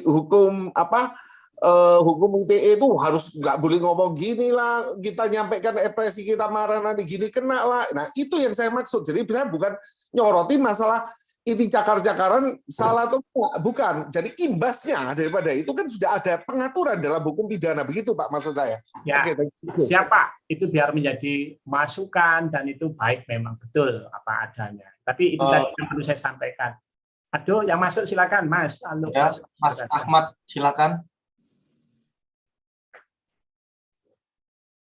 [SPEAKER 6] hukum hukum ITE itu harus nggak boleh ngomong gini lah, kita nyampaikan ekspresi kita marah nanti gini kena lah. Nah itu yang saya maksud. Jadi saya bukan nyorotin masalah ini cakar-cakaran salah atau bukan. Jadi imbasnya daripada itu kan sudah ada pengaturan dalam hukum pidana, begitu Pak maksud saya.
[SPEAKER 2] Ya, siapa itu biar menjadi masukan dan itu baik memang betul apa adanya. Tapi itu tadi yang perlu saya sampaikan. Aduh, yang masuk silakan Mas. Halo,
[SPEAKER 1] ya, Mas Ahmad silakan.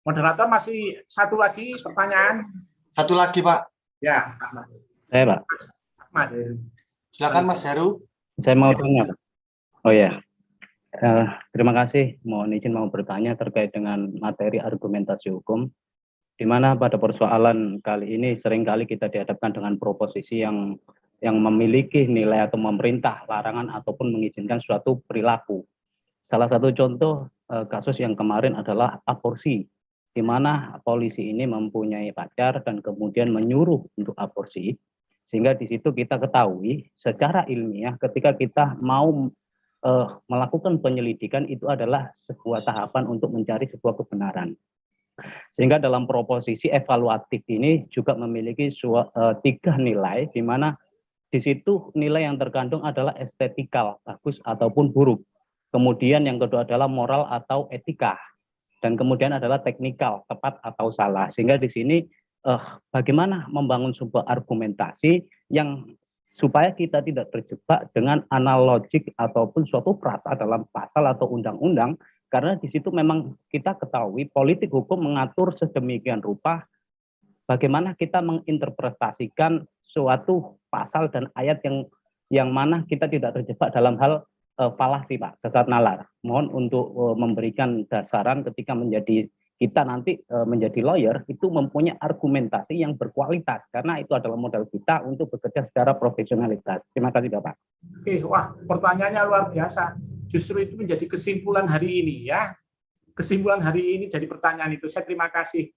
[SPEAKER 2] Moderator masih satu lagi pertanyaan.
[SPEAKER 1] Satu lagi Pak.
[SPEAKER 2] Ya, Ahmad.
[SPEAKER 4] Saya, Pak.
[SPEAKER 2] Ahmad.
[SPEAKER 1] Silakan Mas Heru.
[SPEAKER 4] Saya mau tanya, Pak. Oh ya, terima kasih. Mohon izin mau bertanya terkait dengan materi argumentasi hukum, di mana pada persoalan kali ini seringkali kita dihadapkan dengan proposisi yang memiliki nilai atau memerintah larangan ataupun mengizinkan suatu perilaku. Salah satu contoh kasus yang kemarin adalah aborsi, di mana polisi ini mempunyai pacar dan kemudian menyuruh untuk aborsi, sehingga di situ kita ketahui secara ilmiah ketika kita mau melakukan penyelidikan itu adalah sebuah tahapan untuk mencari sebuah kebenaran. Sehingga dalam proposisi evaluatif ini juga memiliki 3 nilai, di mana di situ nilai yang terkandung adalah estetikal, bagus ataupun buruk. Kemudian yang kedua adalah moral atau etika. Dan kemudian adalah teknikal, tepat atau salah. Sehingga di sini bagaimana membangun sebuah argumentasi yang supaya kita tidak terjebak dengan analogik ataupun suatu frasa dalam pasal atau undang-undang, karena di situ memang kita ketahui politik hukum mengatur sedemikian rupa bagaimana kita menginterpretasikan suatu pasal dan ayat yang mana kita tidak terjebak dalam hal falasi, Pak, sesat nalar. Mohon untuk memberikan dasaran ketika kita nanti menjadi lawyer itu mempunyai argumentasi yang berkualitas, karena itu adalah modal kita untuk bekerja secara profesionalitas. Terima kasih, Bapak.
[SPEAKER 2] Oke, wah, pertanyaannya luar biasa. Justru itu menjadi kesimpulan hari ini, ya. Kesimpulan hari ini dari pertanyaan itu. Saya terima kasih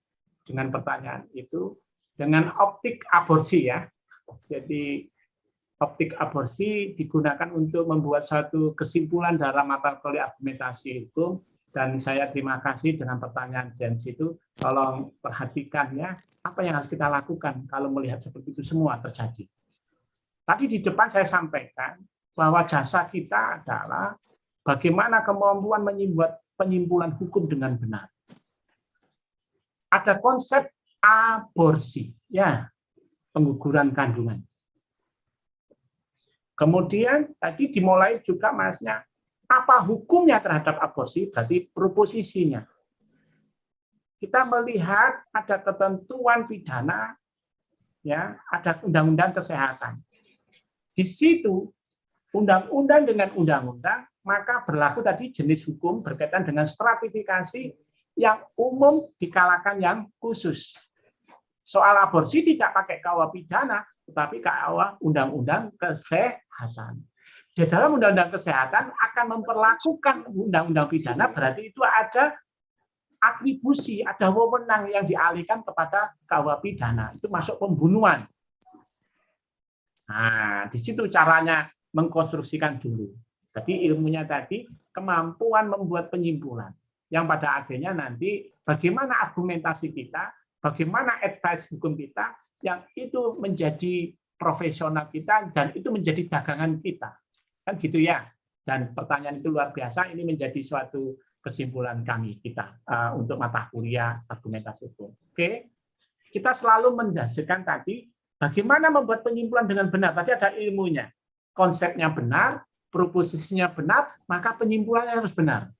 [SPEAKER 2] dengan pertanyaan itu, dengan optik aborsi, ya. Jadi optik aborsi digunakan untuk membuat suatu kesimpulan dalam mata kuliah argumentasi hukum. Dan saya terima kasih dengan pertanyaan Jens itu. Tolong perhatikan, ya, apa yang harus kita lakukan kalau melihat seperti itu semua terjadi. Tadi di depan saya sampaikan bahwa jasa kita adalah bagaimana kemampuan membuat penyimpulan hukum dengan benar. Ada konsep aborsi, ya, pengguguran kandungan. Kemudian tadi dimulai juga Masnya, apa hukumnya terhadap aborsi, berarti proposisinya. Kita melihat ada ketentuan pidana, ya, ada undang-undang kesehatan. Di situ undang-undang dengan undang-undang, maka berlaku tadi jenis hukum berkaitan dengan stratifikasi yang umum dikalahkan yang khusus. Soal aborsi tidak pakai KUH pidana, tetapi KUH undang-undang kesehatan. Di dalam undang-undang kesehatan akan memperlakukan undang-undang pidana, berarti itu ada atribusi, ada wewenang yang dialihkan kepada KUH pidana. Itu masuk pembunuhan. Nah, di situ caranya mengkonstruksikan dulu. Jadi ilmunya tadi kemampuan membuat penyimpulan yang pada akhirnya nanti bagaimana argumentasi kita, bagaimana advice hukum kita yang itu menjadi profesional kita dan itu menjadi dagangan kita. Kan gitu ya. Dan pertanyaan itu luar biasa, ini menjadi suatu kesimpulan kami kita untuk mata kuliah argumentasi hukum. Oke. Kita selalu mendasarkan tadi bagaimana membuat penyimpulan dengan benar. Tadi ada ilmunya. Konsepnya benar, proposisinya benar, maka penyimpulannya harus benar.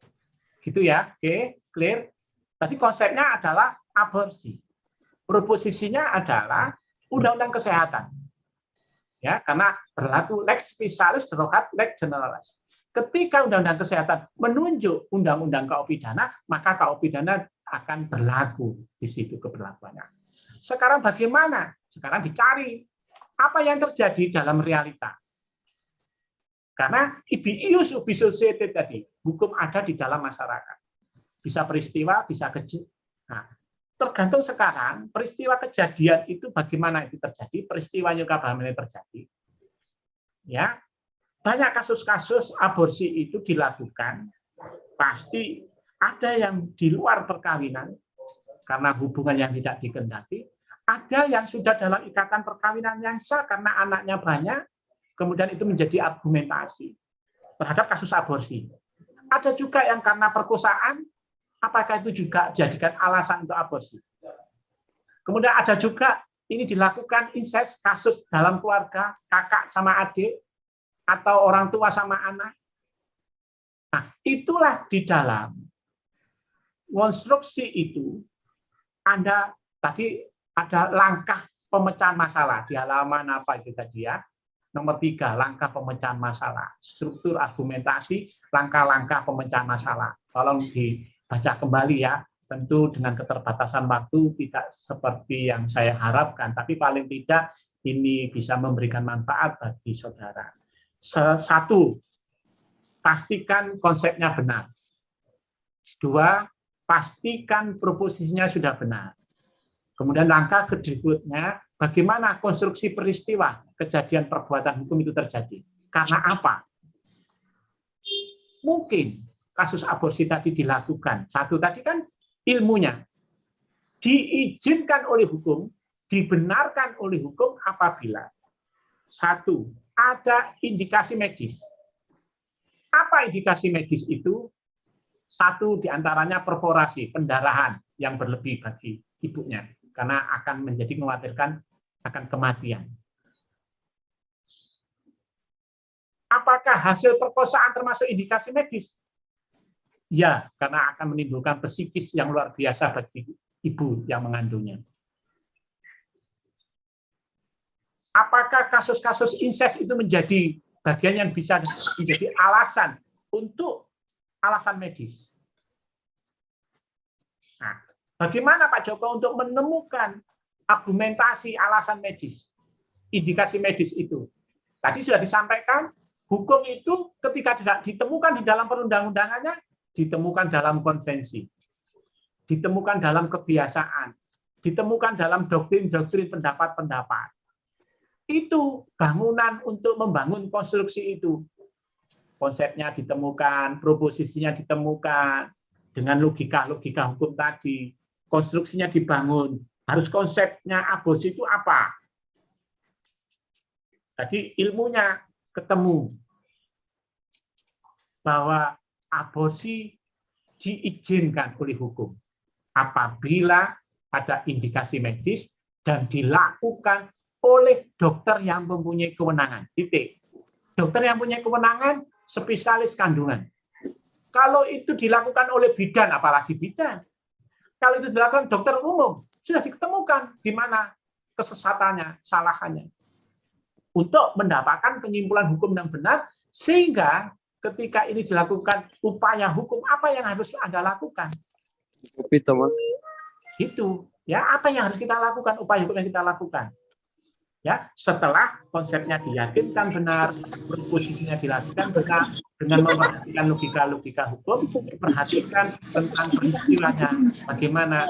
[SPEAKER 2] Gitu ya. Oke, clear. Tadi konsepnya adalah aborsi. Proposisinya adalah undang-undang kesehatan. Ya, karena berlaku lex specialis drogat lex generalis. Ketika undang-undang kesehatan menunjuk undang-undang KUH pidana, maka KUH pidana akan berlaku di situ keberlakuannya. Sekarang bagaimana? Sekarang dicari apa yang terjadi dalam realita. Karena ius ubi society tadi, hukum ada di dalam masyarakat. Bisa peristiwa, bisa kejadian. Nah, tergantung sekarang peristiwa kejadian itu bagaimana itu terjadi, peristiwa nyuka hamilnya terjadi. Ya, banyak kasus-kasus aborsi itu dilakukan, pasti ada yang di luar perkawinan karena hubungan yang tidak dikehendaki, ada yang sudah dalam ikatan perkawinan yang sah karena anaknya banyak, kemudian itu menjadi argumentasi terhadap kasus aborsi. Ada juga yang karena perkosaan, apakah itu juga jadikan alasan untuk aborsi. Kemudian ada juga ini dilakukan incest, kasus dalam keluarga, kakak sama adik, atau orang tua sama anak. Nah, itulah di dalam konstruksi itu, Anda tadi ada langkah pemecahan masalah. Di halaman apa itu tadi ya? Nomor 3, langkah pemecahan masalah. Struktur argumentasi, langkah-langkah pemecahan masalah. Tolong dibaca kembali ya. Tentu dengan keterbatasan waktu tidak seperti yang saya harapkan, tapi paling tidak ini bisa memberikan manfaat bagi saudara. 1, pastikan konsepnya benar. 2, pastikan proposisinya sudah benar. Kemudian langkah berikutnya, bagaimana konstruksi peristiwa kejadian perbuatan hukum itu terjadi? Karena apa? Mungkin kasus aborsi tadi dilakukan. 1 tadi kan ilmunya. diizinkan oleh hukum, dibenarkan oleh hukum apabila satu, ada indikasi medis. Apa indikasi medis itu? Satu diantaranya perforasi, pendarahan yang berlebih bagi ibunya, karena akan menjadi mengkhawatirkan akan kematian. Apakah hasil perkosaan termasuk indikasi medis? Ya, karena akan menimbulkan psikis yang luar biasa bagi ibu yang mengandungnya. Apakah kasus-kasus insest itu menjadi bagian yang bisa menjadi alasan untuk alasan medis? Nah, bagaimana Pak Joko untuk menemukan argumentasi alasan medis, indikasi medis itu? Tadi sudah disampaikan, hukum itu ketika tidak ditemukan di dalam perundang-undangannya, ditemukan dalam konvensi, ditemukan dalam kebiasaan, ditemukan dalam doktrin-doktrin pendapat-pendapat. Itu bangunan untuk membangun konstruksi itu. Konsepnya ditemukan, proposisinya ditemukan, dengan logika-logika hukum tadi, konstruksinya dibangun. Harus konsepnya aborsi itu apa? Tadi ilmunya ketemu bahwa aborsi diizinkan oleh hukum apabila ada indikasi medis dan dilakukan oleh dokter yang mempunyai kewenangan. Titik. Dokter yang punya kewenangan, spesialis kandungan. Kalau itu dilakukan oleh bidan, apalagi bidan. Kalau itu dilakukan dokter umum, sudah diketemukan di mana kesesatannya, salahannya. Untuk mendapatkan penyimpulan hukum yang benar, sehingga ketika ini dilakukan upaya hukum, apa yang harus Anda lakukan? Itu, ya, apa yang harus kita lakukan, upaya hukum yang kita lakukan. Ya, setelah konsepnya diyakinkan benar, posisinya dilakukan benar, dengan memperhatikan logika-logika hukum, perhatikan tentang peristiwanya, bagaimana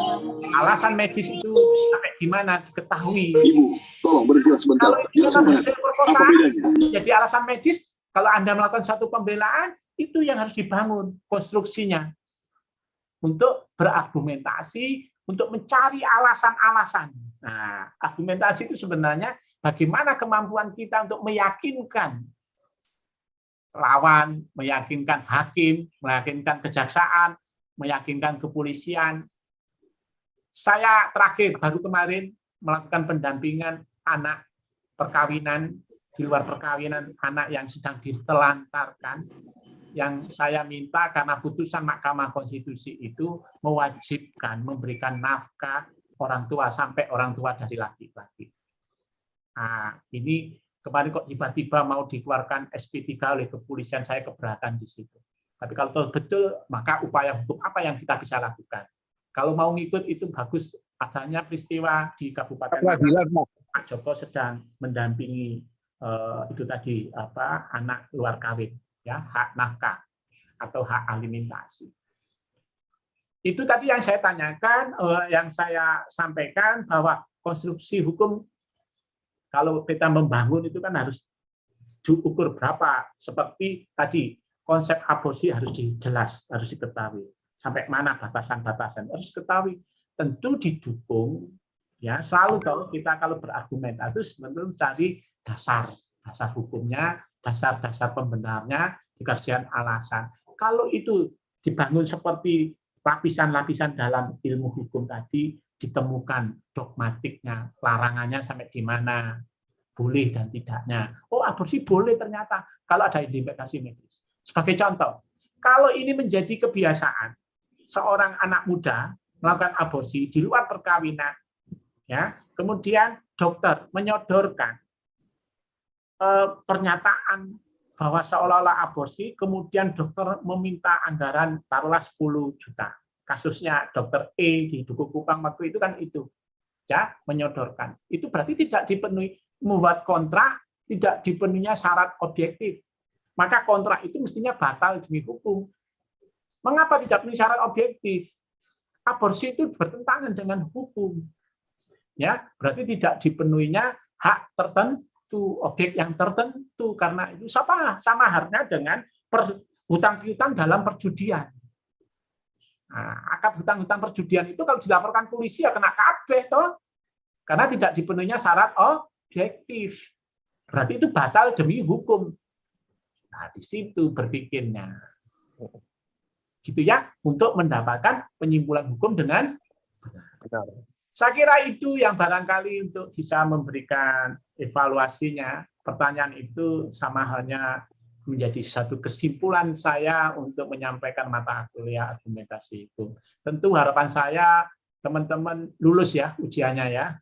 [SPEAKER 2] alasan medis itu sampai di mana diketahui.
[SPEAKER 8] Tolong berhenti sebentar.
[SPEAKER 2] Kalau itu perkosaan, jadi alasan medis, kalau Anda melakukan satu pembelaan, itu yang harus dibangun konstruksinya untuk berargumentasi, untuk mencari alasan-alasan. Nah, argumentasi itu sebenarnya bagaimana kemampuan kita untuk meyakinkan lawan, meyakinkan hakim, meyakinkan kejaksaan, meyakinkan kepolisian. Saya terakhir baru kemarin melakukan pendampingan anak perkawinan, di luar perkawinan, anak yang sedang ditelantarkan, yang saya minta karena putusan Mahkamah Konstitusi itu mewajibkan memberikan nafkah orang tua sampai orang tua dari laki-laki. Nah, ini kemarin kok tiba-tiba mau dikeluarkan SP3 oleh kepolisian, saya keberatan di situ. Tapi kalau betul, maka upaya hukum apa yang kita bisa lakukan? Kalau mau ngikut itu bagus, adanya peristiwa di Kabupaten Pak Joko sedang mendampingi itu tadi apa anak luar kawin, ya, hak nafkah atau hak alimentasi. Itu tadi yang saya tanyakan, yang saya sampaikan bahwa konstruksi hukum kalau kita membangun itu kan harus diukur berapa. Seperti tadi konsep aborsi harus jelas, harus diketahui sampai mana batasan-batasan harus diketahui. Tentu didukung, ya selalu kalau berargumentasi sebenarnya cari dasar hukumnya, dasar pembenarnya, dikajian alasan. Kalau itu dibangun seperti lapisan-lapisan dalam ilmu hukum tadi, ditemukan dogmatiknya, larangannya sampai di mana, boleh dan tidaknya. Oh, aborsi boleh ternyata kalau ada indikasi medis. Sebagai contoh, kalau ini menjadi kebiasaan seorang anak muda melakukan aborsi di luar perkawinan, ya, kemudian dokter menyodorkan pernyataan bahwa seolah-olah aborsi, kemudian dokter meminta anggaran taruhlah 10 juta. Kasusnya dokter E di Dukuh Kupang waktu itu kan itu, ya, menyodorkan. Itu berarti tidak dipenuhi, membuat kontrak tidak dipenuhinya syarat objektif. Maka kontrak itu mestinya batal demi hukum. Mengapa tidak memenuhi syarat objektif? Aborsi itu bertentangan dengan hukum. Ya, berarti tidak dipenuhinya hak tertentu, objek yang tertentu, karena itu sama halnya dengan hutang piutang dalam perjudian. Nah, akad hutang-hutang perjudian itu kalau dilaporkan polisi ya kena kabeh toh. Karena tidak dipenuhinya syarat objektif. Berarti itu batal demi hukum. Nah, di situ berpikirnya. Gitu ya, untuk mendapatkan penyimpulan hukum dengan benar. Saya kira itu yang barangkali untuk bisa memberikan evaluasinya. Pertanyaan itu sama halnya menjadi satu kesimpulan saya untuk menyampaikan mata kuliah argumentasi itu. Tentu harapan saya teman-teman lulus ya ujiannya ya.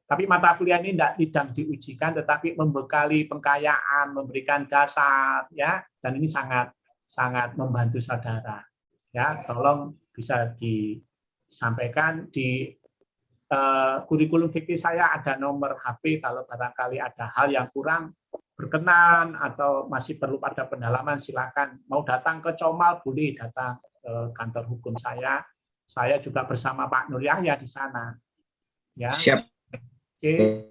[SPEAKER 2] Tapi mata kuliah ini tidak diujikan, tetapi membekali pengkayaan, memberikan dasar ya. Dan ini sangat membantu saudara. Ya, tolong bisa disampaikan di kurikulum fikih saya ada nomor HP kalau barangkali ada hal yang kurang berkenan atau masih perlu pada pendalaman silakan. Mau datang ke Comal boleh datang ke kantor hukum saya. Saya juga bersama Pak Nur Yahya di sana. Ya.
[SPEAKER 7] Siap.
[SPEAKER 2] Oke.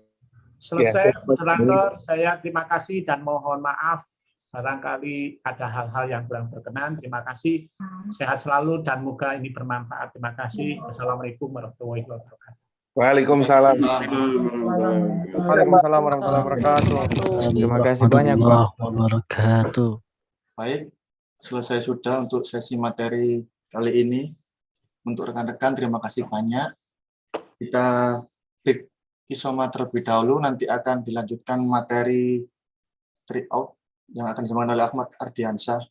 [SPEAKER 2] Selesai moderator, saya terima kasih dan mohon maaf barangkali ada hal-hal yang kurang berkenan. Terima kasih. Sehat selalu dan moga ini bermanfaat. Terima kasih. Wassalamualaikum warahmatullahi wabarakatuh.
[SPEAKER 6] Waalaikumsalam.
[SPEAKER 9] Waalaikumsalam warahmatullahi wabarakatuh. Terima kasih banyak, Pak.
[SPEAKER 1] Wabarakatuh. Baik, selesai sudah untuk sesi materi kali ini. Untuk rekan-rekan, terima kasih banyak. Kita break isoma terlebih dahulu, nanti akan dilanjutkan materi tryout yang akan disampaikan oleh Ahmad Ardiansyah.